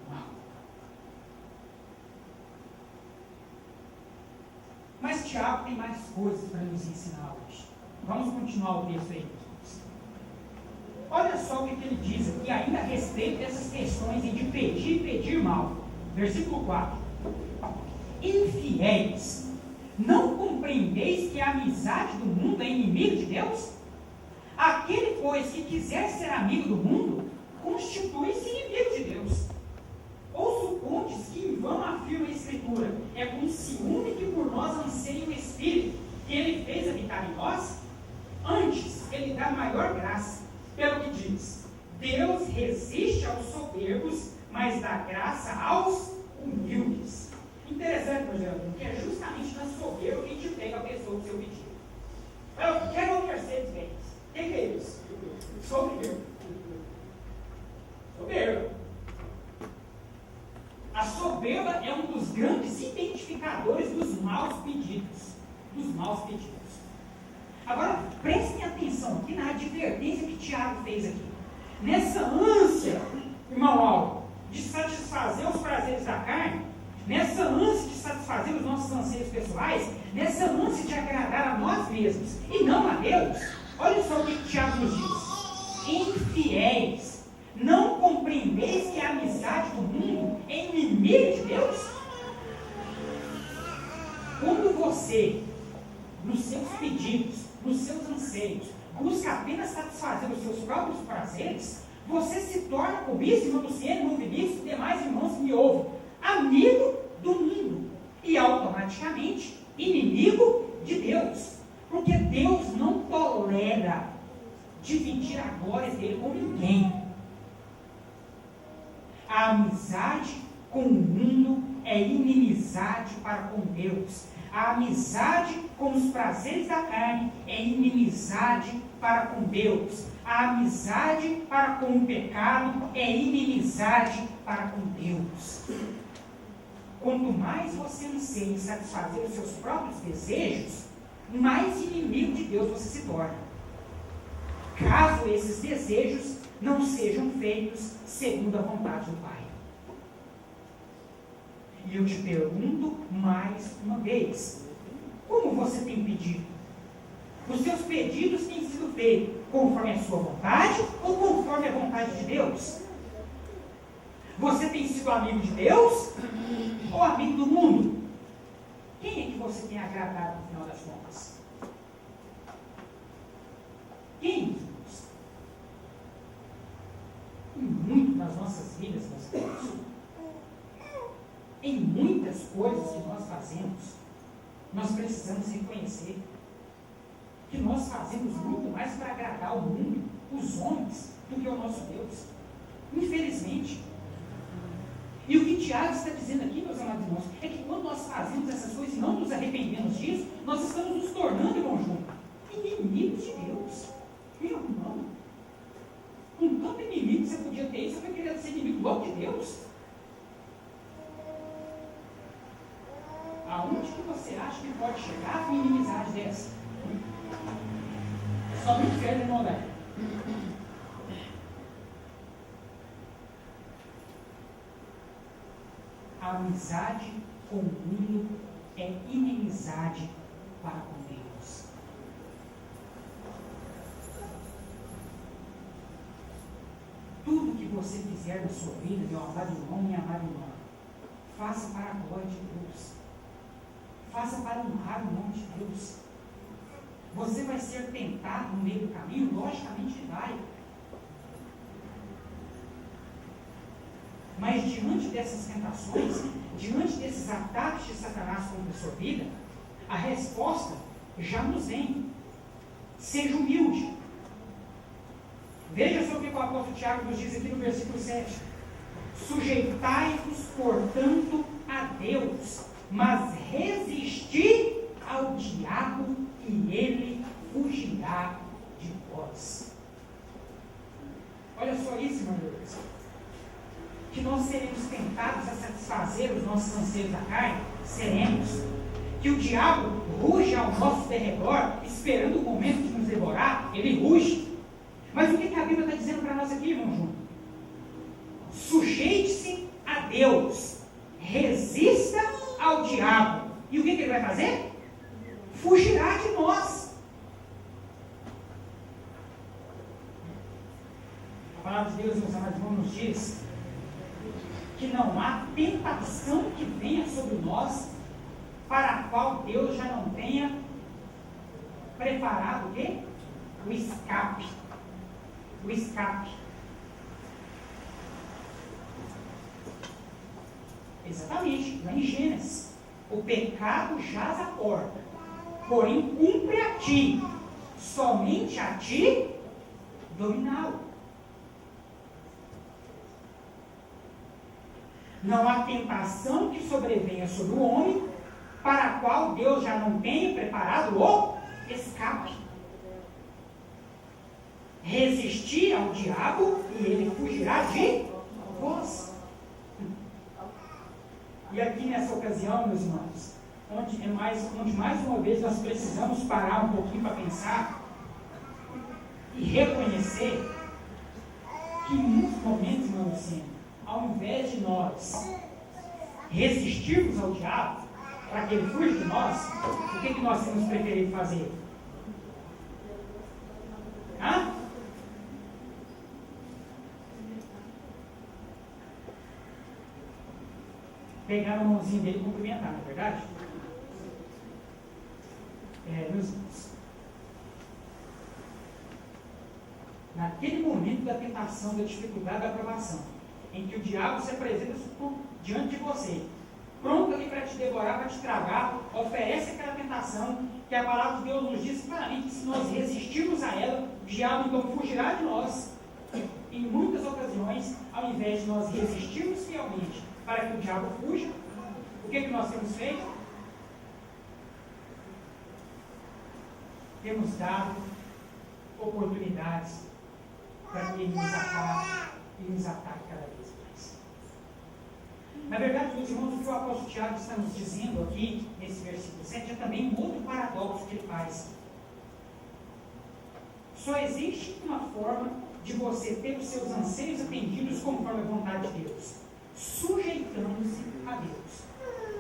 mal. Mas Tiago tem mais coisas para nos ensinar hoje. Vamos continuar o texto aí. Olha só o que ele diz aqui, ainda a respeito dessas questões de pedir e pedir mal. Versículo 4. Infiéis, não compreendeis que a amizade do mundo é inimigo de Deus? Aquele, pois, que quiser ser amigo do mundo, constitui-se inimigo de Deus. Ou supondes que em vão afirma a Escritura, é com ciúme que por nós anseia o Espírito, que ele fez habitar em nós? Antes, ele dá maior graça, pelo que diz, Deus resiste aos soberbos, mas dá graça aos humildes. Interessante, meu irmão, que é justamente na soberba que a gente pega a pessoa do seu pedido. Eu quero um Mercedes-Benz. O que é isso? Soberba. Soberba. A soberba é um dos grandes identificadores dos maus pedidos. Agora, prestem atenção aqui na advertência que Tiago fez aqui. Nessa ânsia, irmão Aldo, de satisfazer os prazeres da carne, nessa ânsia de satisfazer os nossos anseios pessoais, nessa ânsia de agradar a nós mesmos e não a Deus, olha só o que Tiago nos diz. Infiéis, não compreendeis que a amizade do mundo é inimiga de Deus? Quando você, nos seus pedidos, nos seus anseios, busca apenas satisfazer os seus próprios prazeres, você se torna, como isso, irmão Luciano, irmão Vinícius e demais irmãos que me ouvem, amigo do mundo e automaticamente inimigo de Deus. Porque Deus não tolera dividir a glória dele com ninguém. A amizade com o mundo é inimizade para com Deus. A amizade com os prazeres da carne é inimizade para com Deus. A amizade para com o pecado é inimizade para com Deus. Quanto mais você anseia em satisfazer os seus próprios desejos, mais inimigo de Deus você se torna. Caso esses desejos não sejam feitos segundo a vontade do Pai. E eu te pergunto mais uma vez, como você tem pedido? Os seus pedidos têm sido feitos conforme a sua vontade ou conforme a vontade de Deus? Você tem sido amigo de Deus ou amigo do mundo? Quem é que você tem agradado no final das contas? Quem? Em muito nas nossas vidas, meus queridos, em muitas coisas que nós fazemos, nós precisamos reconhecer que nós fazemos muito mais para agradar o mundo, os homens, do que o nosso Deus. Infelizmente. E o que Tiago está dizendo aqui, meus amados irmãos, é que quando nós fazemos essas coisas e não nos arrependemos disso, nós estamos nos tornando, irmão Júnior, inimigos de Deus. Meu irmão, com tanto inimigo que você podia ter, você vai querer ser inimigo logo de Deus? Aonde que você acha que pode chegar com inimizade dessa? Só no inferno ele não dá. A amizade com o mundo é inimizade para com Deus. Tudo que você fizer na sua vida, meu amado irmão, minha amada irmã, faça para a glória de Deus. Faça para honrar o nome de Deus. Você vai ser tentado no meio do caminho? Logicamente vai. Mas diante dessas tentações, diante desses ataques de Satanás contra a sua vida, a resposta já nos vem. Seja humilde. Veja só o que o apóstolo Tiago nos diz aqui no versículo 7. Sujeitai-vos, portanto, a Deus, mas resisti ao diabo e ele fugirá de vós. Olha só isso, irmão Deus. Que nós seremos tentados a satisfazer os nossos anseios da carne, seremos. Que o diabo ruge ao nosso derredor, esperando o momento de nos devorar, ele ruge. Mas o que a Bíblia está dizendo para nós aqui, irmão João? Sujeite-se a Deus, resista ao diabo. E o que ele vai fazer? Fugirá de nós. A palavra de Deus, meus amados irmãos, nos diz que não há tentação que venha sobre nós para a qual Deus já não tenha preparado o quê? O escape. O escape. Exatamente, lá em Gênesis. O pecado jaz à porta, porém cumpre a ti, somente a ti, dominá-lo. Não há tentação que sobrevenha sobre o homem, para a qual Deus já não tenha preparado o escape. Resistir ao diabo e ele fugirá de vós. E aqui nessa ocasião, meus irmãos, onde mais uma vez nós precisamos parar um pouquinho para pensar e reconhecer que em muitos momentos, irmão Luciano, ao invés de nós resistirmos ao diabo para que ele fuja de nós, o que nós temos preferido fazer? Hã? Pegar a mãozinha dele e cumprimentar, não é verdade? Meus irmãos, naquele momento da tentação, da dificuldade, da aprovação, em que o diabo se apresenta diante de você, pronto ali para te devorar, para te tragar, oferece aquela tentação, que a palavra de Deus nos diz claramente que se nós resistirmos a ela, o diabo então fugirá de nós. Em muitas ocasiões, ao invés de nós resistirmos fielmente para que o diabo fuja, o que nós temos feito? Temos dado oportunidades para que ele nos ataque e nos ataque cada vez mais. Na verdade, meus irmãos, o que o apóstolo Tiago está nos dizendo aqui, nesse versículo 7, é também um outro paradoxo que ele faz. Só existe uma forma de você ter os seus anseios atendidos conforme a vontade de Deus: sujeitando-se a Deus.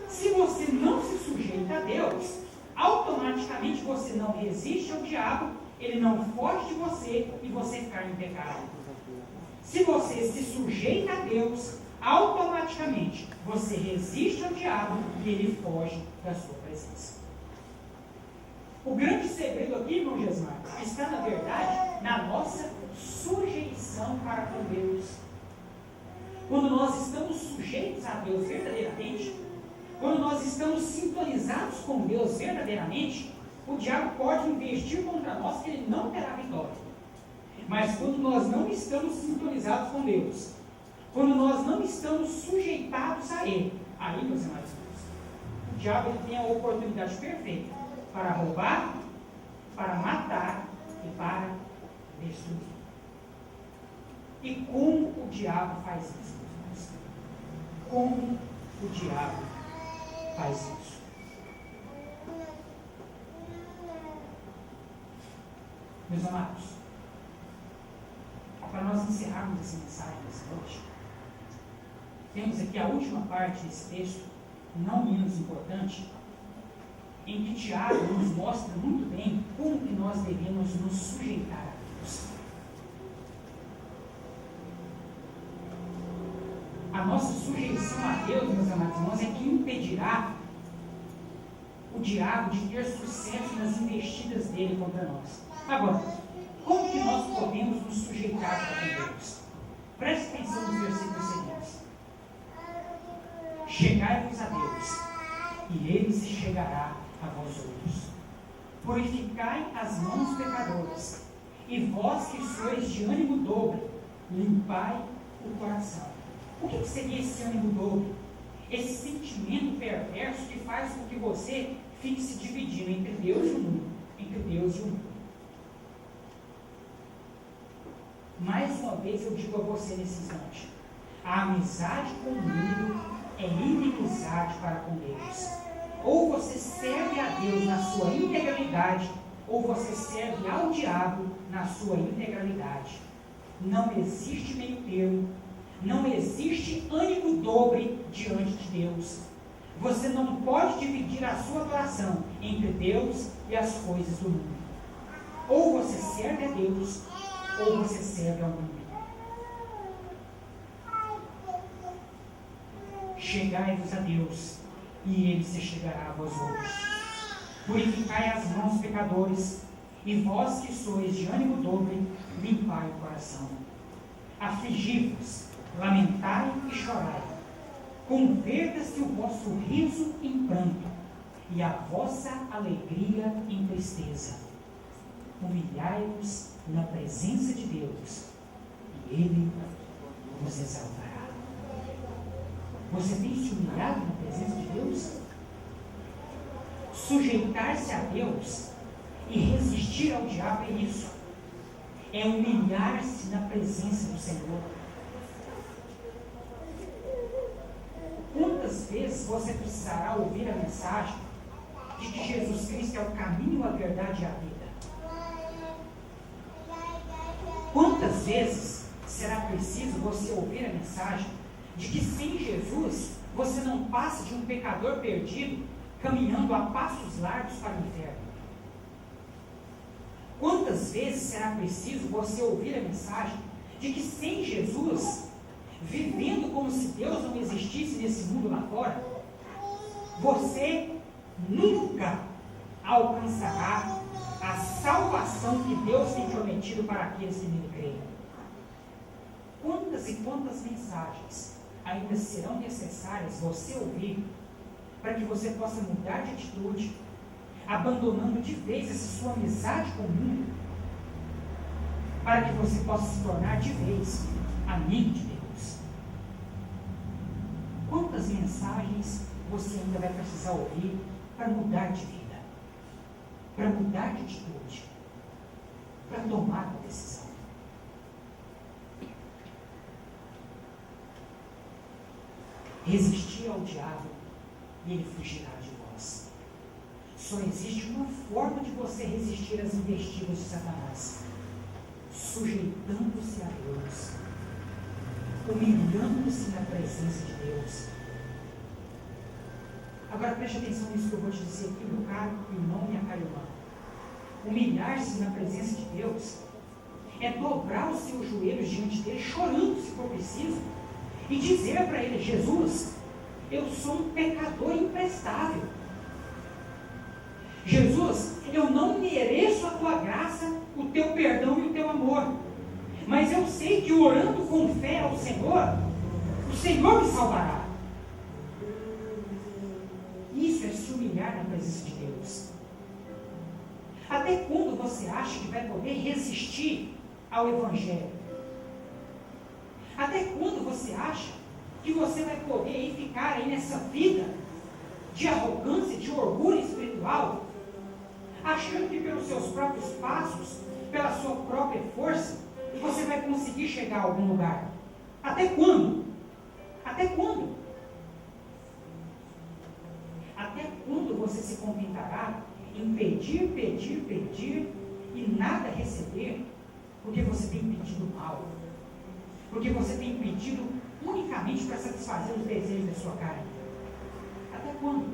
Se você não se sujeita a Deus, automaticamente você não resiste ao diabo, ele não foge de você e você cai em pecado. Se você se sujeita a Deus, automaticamente você resiste ao diabo e ele foge da sua presença. O grande segredo aqui, irmão Gesmar, está na verdade na nossa sujeição para com Deus. Quando nós estamos sujeitos a Deus verdadeiramente, quando nós estamos sintonizados com Deus verdadeiramente, o diabo pode investir contra nós que ele não terá vitória. Mas quando nós não estamos sintonizados com Deus, quando nós não estamos sujeitados a Ele, aí, meus irmãos, o diabo ele tem a oportunidade perfeita para roubar, para matar e para destruir. E como o diabo faz isso, meus irmãos? Como o diabo faz isso? Meus amados, para nós encerrarmos essa mensagem nessa noite, temos aqui a última parte desse texto, não menos importante, em que Tiago nos mostra muito bem como que nós devemos nos sujeitar a Deus. A nossa sujeição a Deus, meus amados irmãos, é que impedirá o diabo de ter sucesso nas investidas dele contra nós. Agora, como que nós podemos nos sujeitar a Deus? Preste atenção nos versículos seguintes. Chegai-vos a Deus, e Ele se chegará a vós outros. Purificai as mãos pecadoras, e vós que sois de ânimo dobre, limpai o coração. O que seria esse ânimo dobre? Esse sentimento perverso que faz com que você fique se dividindo entre Deus e o mundo. Entre Deus e o mundo. Mais uma vez eu digo a você nesse instante: a amizade com o mundo é inimizade para com Deus. Ou você serve a Deus na sua integralidade, ou você serve ao diabo na sua integralidade. Não existe meio termo, não existe ânimo dobre diante de Deus. Você não pode dividir a sua adoração entre Deus e as coisas do mundo. Ou você serve a Deus, ou você serve ao mundo. Chegai-vos a Deus, e Ele se chegará a vós outros. Purificai as mãos, pecadores, e vós que sois de ânimo dobre, limpai o coração. Afligi-vos, lamentai e chorai. Converta-se o vosso riso em pranto, e a vossa alegria em tristeza. Humilhai-vos na presença de Deus, e Ele vos exaltará. Você tem se humilhado na presença de Deus? Sujeitar-se a Deus e resistir ao diabo é isso. É humilhar-se na presença do Senhor. Quantas vezes você precisará ouvir a mensagem de que Jesus Cristo é o caminho, a verdade e a vida? Quantas vezes será preciso você ouvir a mensagem de que sem Jesus você não passa de um pecador perdido caminhando a passos largos para o inferno? Quantas vezes será preciso você ouvir a mensagem de que sem Jesus, vivendo como se Deus não existisse nesse mundo lá fora, você nunca alcançará a salvação que Deus tem prometido para aqueles que nele creem? Quantas e quantas mensagens ainda serão necessárias você ouvir para que você possa mudar de atitude, abandonando de vez essa sua amizade com o mundo, para que você possa se tornar de vez amigo de Deus? Quantas mensagens você ainda vai precisar ouvir para mudar de vida, para mudar de atitude, para tomar uma decisão? Resistir ao diabo e ele fugirá de vós. Só existe uma forma de você resistir às investidas de Satanás: sujeitando-se a Deus, humilhando-se na presença de Deus. Agora preste atenção nisso que eu vou te dizer aqui, meu caro irmão e minha cara irmã. Humilhar-se na presença de Deus é dobrar os seus joelhos diante dele, chorando se for preciso, e dizer para ele: Jesus, eu sou um pecador imprestável. Jesus, eu não mereço a tua graça, o teu perdão e o teu amor, mas eu sei que orando com fé ao Senhor, o Senhor me salvará. Isso é se humilhar na presença de Deus. Até quando você acha que vai poder resistir ao Evangelho? Até quando você acha que você vai poder ficar aí nessa vida de arrogância, de orgulho espiritual, achando que pelos seus próprios passos, pela sua própria força, você vai conseguir chegar a algum lugar? Até quando? Até quando? Até quando você se contentará em pedir, pedir, pedir e nada receber, porque você tem pedido mal, porque você tem pedido unicamente para satisfazer os desejos da sua carne. Até quando?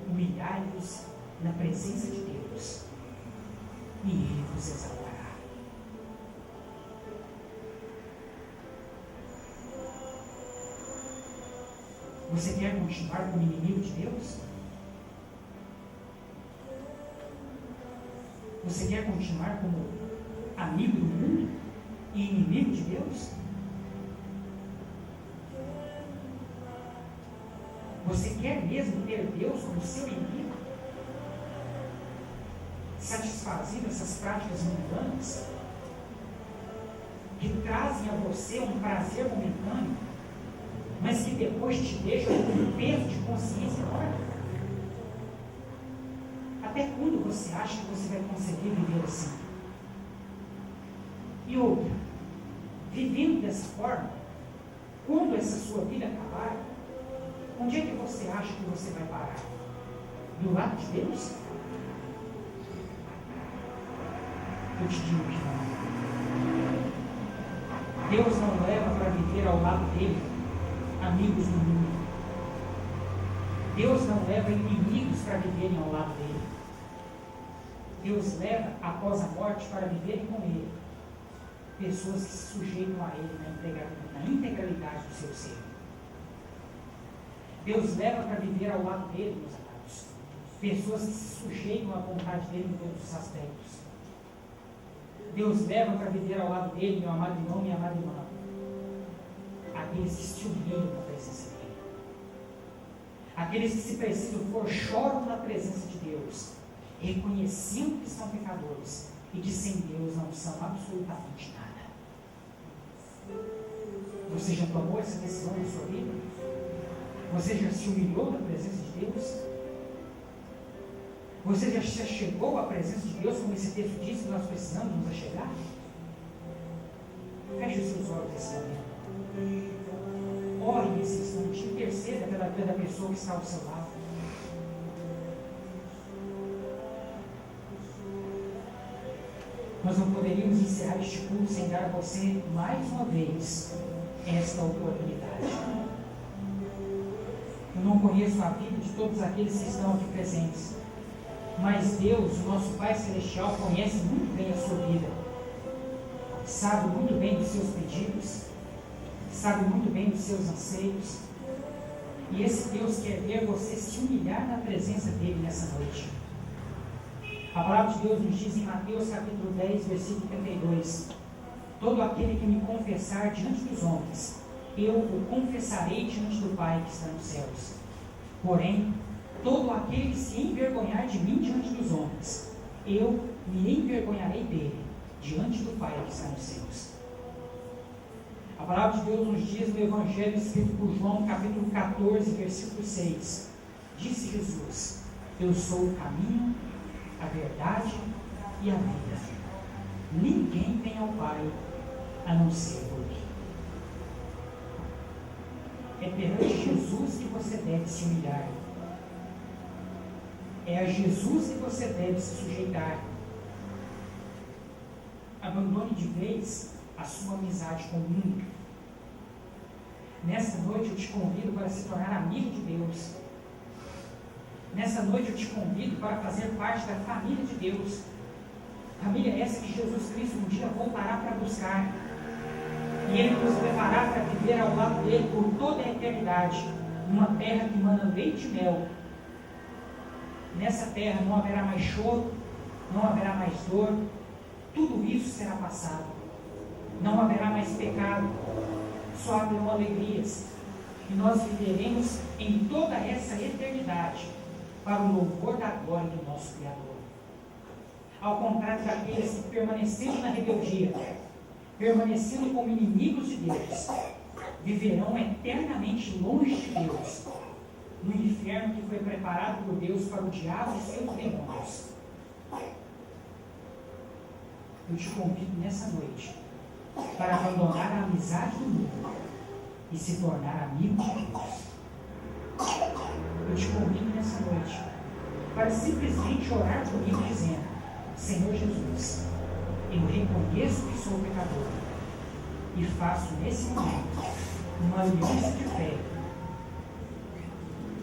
Humilhai-vos na presença de Deus, e Ele vos exaltará. Você quer continuar como inimigo de Deus? Você quer continuar como amigo do mundo e inimigo de Deus? Você quer mesmo ter Deus como seu inimigo? Satisfazendo essas práticas mundanas que trazem a você um prazer momentâneo, mas que depois te deixam com um peso de consciência enorme? Até quando você acha que você vai conseguir viver assim? E outra, vivendo dessa forma, quando essa sua vida acabar, onde é que você acha que você vai parar? Do lado de Deus? Eu te digo que não. Deus não leva para viver ao lado dele amigos do mundo. Deus não leva inimigos para viverem ao lado dele. Deus leva, após a morte, para viverem com ele pessoas que se sujeitam a ele na integralidade do seu ser. Deus leva para viver ao lado dele, meus amados, pessoas que se sujeitam à vontade dele em todos os aspectos. Deus leva para viver ao lado dele, meu amado irmão, minha amada irmã, aqueles que se humilham na presença dele. Aqueles que, se preciso for, choram na presença de Deus, reconhecendo que são pecadores e que sem Deus não são absolutamente nada. Você já tomou essa decisão na sua vida? Você já se humilhou na presença de Deus? Você já chegou à presença de Deus, como esse texto diz que nós precisamos nos achegar? Feche os seus olhos nesse momento. Ore nesse instante, interceda pela vida da pessoa que está ao seu lado. Nós não poderíamos encerrar este culto sem dar a você, mais uma vez, esta oportunidade. Eu não conheço a vida de todos aqueles que estão aqui presentes, mas Deus, o nosso Pai Celestial, conhece muito bem a sua vida, sabe muito bem dos seus pedidos, sabe muito bem dos seus anseios, e esse Deus quer ver você se humilhar na presença dele nessa noite. A palavra de Deus nos diz em Mateus capítulo 10, versículo 32: todo aquele que me confessar diante dos homens, eu o confessarei diante do Pai que está nos céus. Porém, todo aquele que se envergonhar de mim diante dos homens, eu me envergonharei dele diante do Pai que está nos céus. A palavra de Deus nos diz no Evangelho escrito por João, capítulo 14, versículo 6. Disse Jesus: eu sou o caminho, a verdade e a vida. Ninguém vem ao Pai a não ser por mim. É perante Jesus que você deve se humilhar. É a Jesus que você deve se sujeitar. Abandone de vez a sua amizade com o mundo. Nessa noite eu te convido para se tornar amigo de Deus. Nessa noite eu te convido para fazer parte da família de Deus. Família essa que Jesus Cristo um dia voltará para buscar. E Ele nos levará para viver ao lado dele por toda a eternidade, numa terra que mana leite e mel. Nessa terra não haverá mais choro, não haverá mais dor, tudo isso será passado. Não haverá mais pecado, só haverão alegrias. E nós viveremos em toda essa eternidade para o louvor da glória do nosso Criador. Ao contrário daqueles que permanecendo na rebeldia, permanecendo como inimigos de Deus, viverão eternamente longe de Deus, no inferno que foi preparado por Deus para o diabo e seus demônios. Eu te convido nessa noite para abandonar a amizade do mundo e se tornar amigo de Deus. Eu te convido nessa noite para simplesmente orar comigo dizendo: Senhor Jesus, eu reconheço que sou pecador e faço nesse momento uma aliança de fé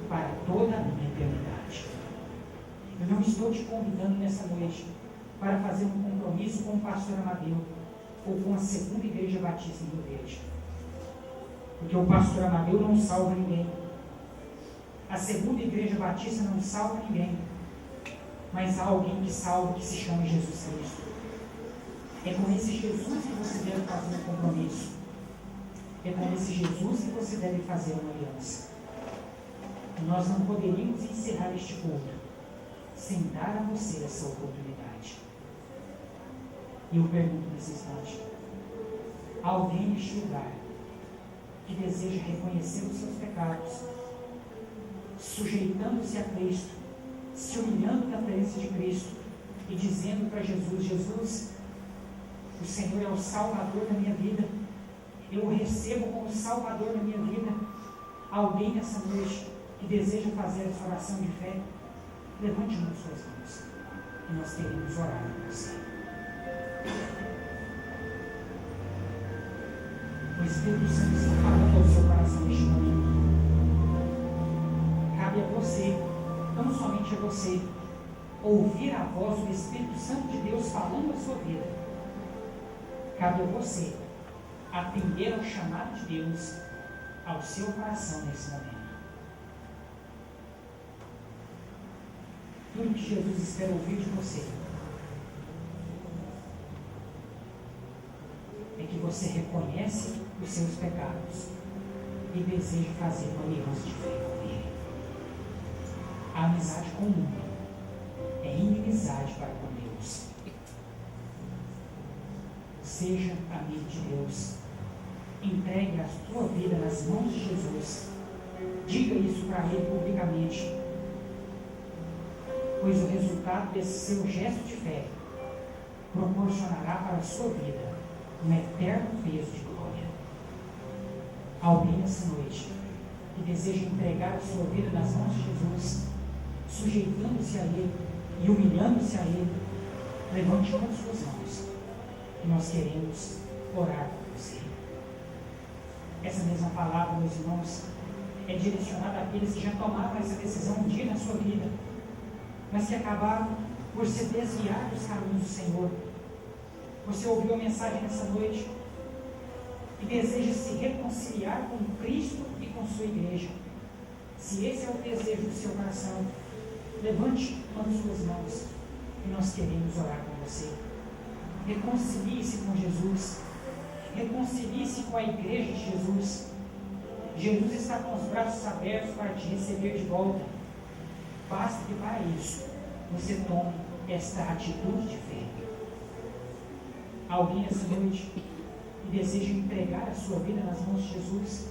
para toda a minha eternidade. Eu não estou te convidando nessa noite para fazer um compromisso com o pastor Amadeu ou com a segunda igreja batista em Rio Verde, porque o pastor Amadeu não salva ninguém, a segunda igreja batista não salva ninguém, mas há alguém que salva, que se chama Jesus Cristo. É com esse Jesus que você deve fazer um compromisso, é com esse Jesus que você deve fazer uma aliança. E nós não poderíamos encerrar este culto sem dar a você essa oportunidade. E eu pergunto nesse instante: alguém neste lugar que deseja reconhecer os seus pecados, sujeitando-se a Cristo, se humilhando na presença de Cristo e dizendo para Jesus: Jesus, o Senhor é o Salvador da minha vida, eu o recebo como Salvador da minha vida. Alguém nessa noite que deseja fazer essa oração de fé, levante uma de suas mãos e nós queremos orar por você. O Espírito Santo está falando ao seu coração neste momento. Cabe a você, não somente a você, ouvir a voz do Espírito Santo de Deus falando a sua vida. Cabe a você atender ao chamado de Deus ao seu coração nesse momento. Tudo que Jesus espera ouvir de você é que você reconhece os seus pecados e deseja fazer uma aliança de fé com Ele. A amizade com o mundo é inimizade para com Deus. Seja amigo de Deus. Entregue a sua vida nas mãos de Jesus. Diga isso para Ele publicamente, pois o resultado desse seu gesto de fé proporcionará para a sua vida um eterno peso de glória. Alguém nessa noite que deseja entregar a sua vida nas mãos de Jesus, sujeitando-se a Ele e humilhando-se a Ele, levante uma de suas mãos e nós queremos orar por você. Essa mesma palavra, meus irmãos, é direcionada àqueles que já tomaram essa decisão um dia na sua vida, mas que acabaram por se desviar dos caminhos do Senhor. Você ouviu a mensagem nessa noite e deseja se reconciliar com Cristo e com sua igreja. Se esse é o desejo do seu coração, levante uma de suas mãos e nós queremos orar com você. Reconcilie-se com Jesus, reconcilie-se com a igreja de Jesus. Jesus está com os braços abertos para te receber de volta. Basta que para isso você tome esta atitude de fé. Alguém essa noite que deseja entregar a sua vida nas mãos de Jesus?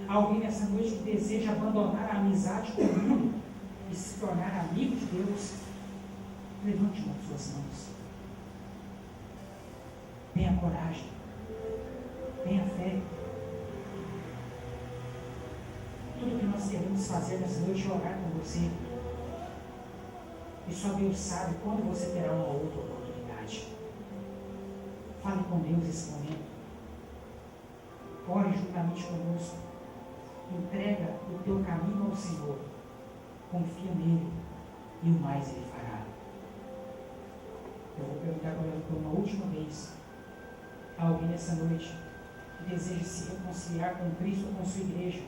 Alguém nessa noite que deseja abandonar a amizade com o mundo e se tornar amigo de Deus? Levante uma de suas mãos. Tenha coragem, tenha fé. Tudo que nós queremos fazer nessa noite é orar com você. E só Deus sabe quando você terá uma outra oportunidade. Fale com Deus nesse momento. Ore juntamente conosco. Entrega o teu caminho ao Senhor. Confia nele e o mais Ele fará. Eu vou perguntar agora por uma última vez a alguém nessa noite que deseja se reconciliar com Cristo ou com sua igreja,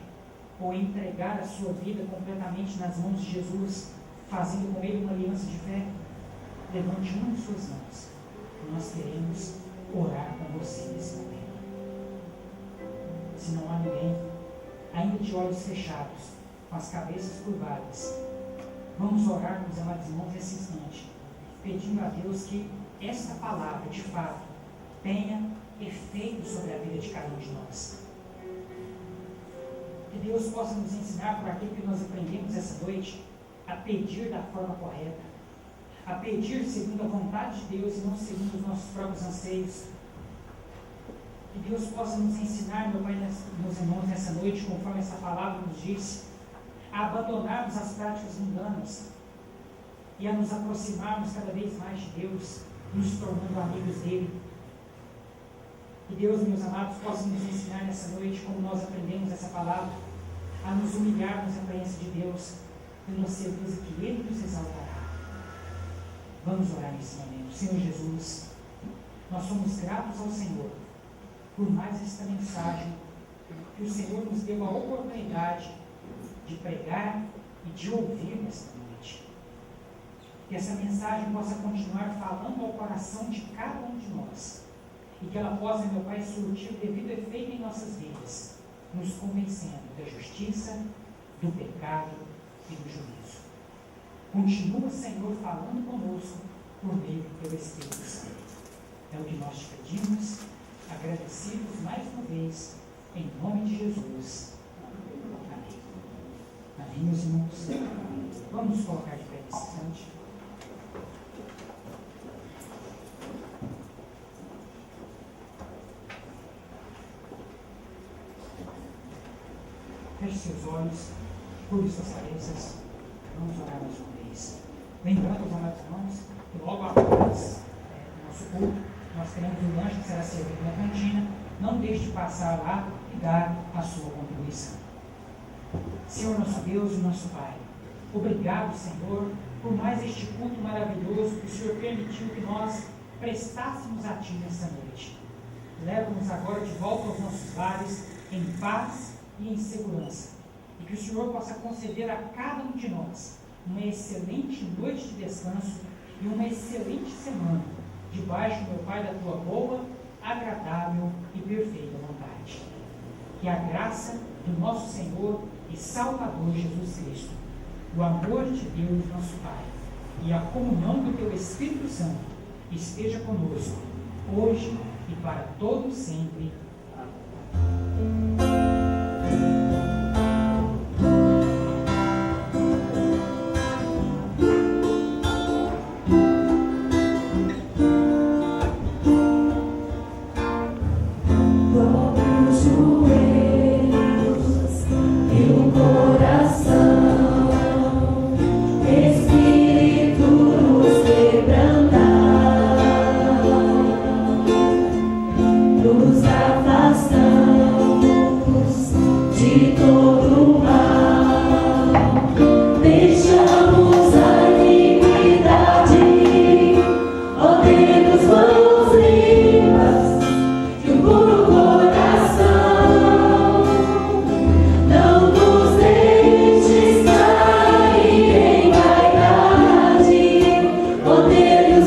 ou entregar a sua vida completamente nas mãos de Jesus, fazendo com Ele uma aliança de fé. Levante uma de suas mãos. Nós queremos orar com você nesse momento. Se não há ninguém, ainda de olhos fechados, com as cabeças curvadas, vamos orar, meus amados irmãos, nesse instante, pedindo a Deus que esta palavra, de fato, tenha efeito sobre a vida de cada um de nós. Que Deus possa nos ensinar, por aquilo que nós aprendemos essa noite, a pedir da forma correta, a pedir segundo a vontade de Deus e não segundo os nossos próprios anseios. Que Deus possa nos ensinar, meu Pai, meus irmãos, nessa noite, conforme essa palavra nos diz, a abandonarmos as práticas mundanas, e a nos aproximarmos cada vez mais de Deus, nos tornando amigos dele. Que Deus, meus amados, possa nos ensinar nessa noite, como nós aprendemos essa palavra, a nos humilharmos na presença de Deus, tendo a certeza que Ele nos exaltará. Vamos orar nesse momento. Senhor Jesus, nós somos gratos ao Senhor por mais esta mensagem que o Senhor nos deu a oportunidade de pregar e de ouvir nesta noite. Que essa mensagem possa continuar falando ao coração de cada um de nós e que ela possa, meu Pai, surtir o devido efeito em nossas vidas, nos convencendo da justiça, do pecado e do juízo. Continua, Senhor, falando conosco por meio do Teu Espírito Santo. É o que nós te pedimos, agradecidos mais uma vez, em nome de Jesus. Amém. Amém, meus irmãos. Vamos nos colocar de pé nesse instante. Feche seus olhos, curve suas cabeças. Vamos orar mais uma vez. Lembrando, os amados irmãos, que logo após o nosso culto, nós teremos um lanche que será servido na cantina. Não deixe de passar lá e dar a sua contribuição. Senhor nosso Deus e nosso Pai, obrigado, Senhor, por mais este culto maravilhoso que o Senhor permitiu que nós prestássemos a Ti nesta noite. Leva-nos agora de volta aos nossos lares em paz e em segurança, e que o Senhor possa conceder a cada um de nós uma excelente noite de descanso e uma excelente semana, debaixo, meu Pai, da Tua boa, agradável e perfeita vontade. Que a graça do nosso Senhor e Salvador Jesus Cristo, o amor de Deus, nosso Pai, e a comunhão do Teu Espírito Santo esteja conosco, hoje e para todo sempre. Amém.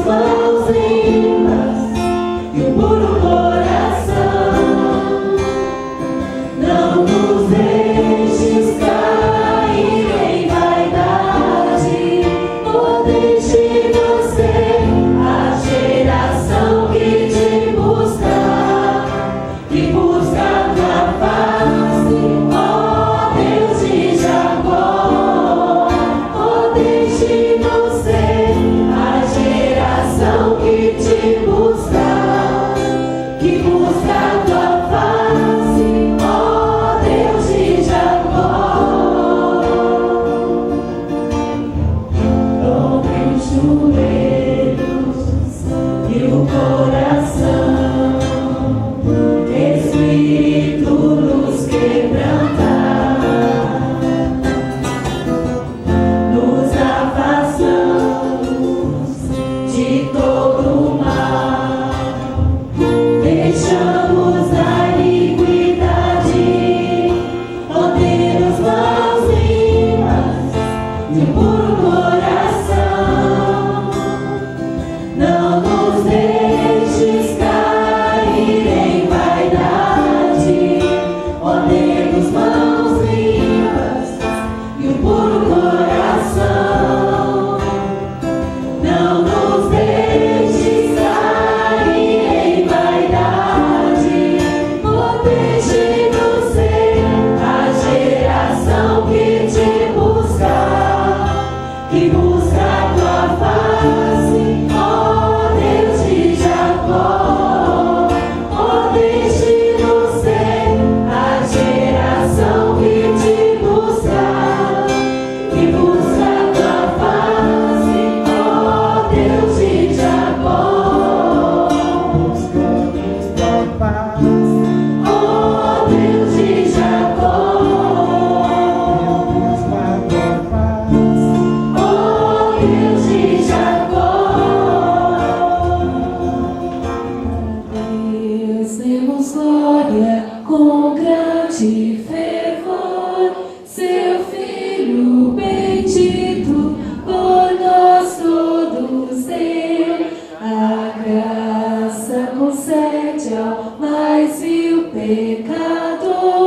Mãos limpas e o puro coração. glória, com grande fervor, seu Filho bendito, por nós todos deu. A graça concede ao mais vil pecador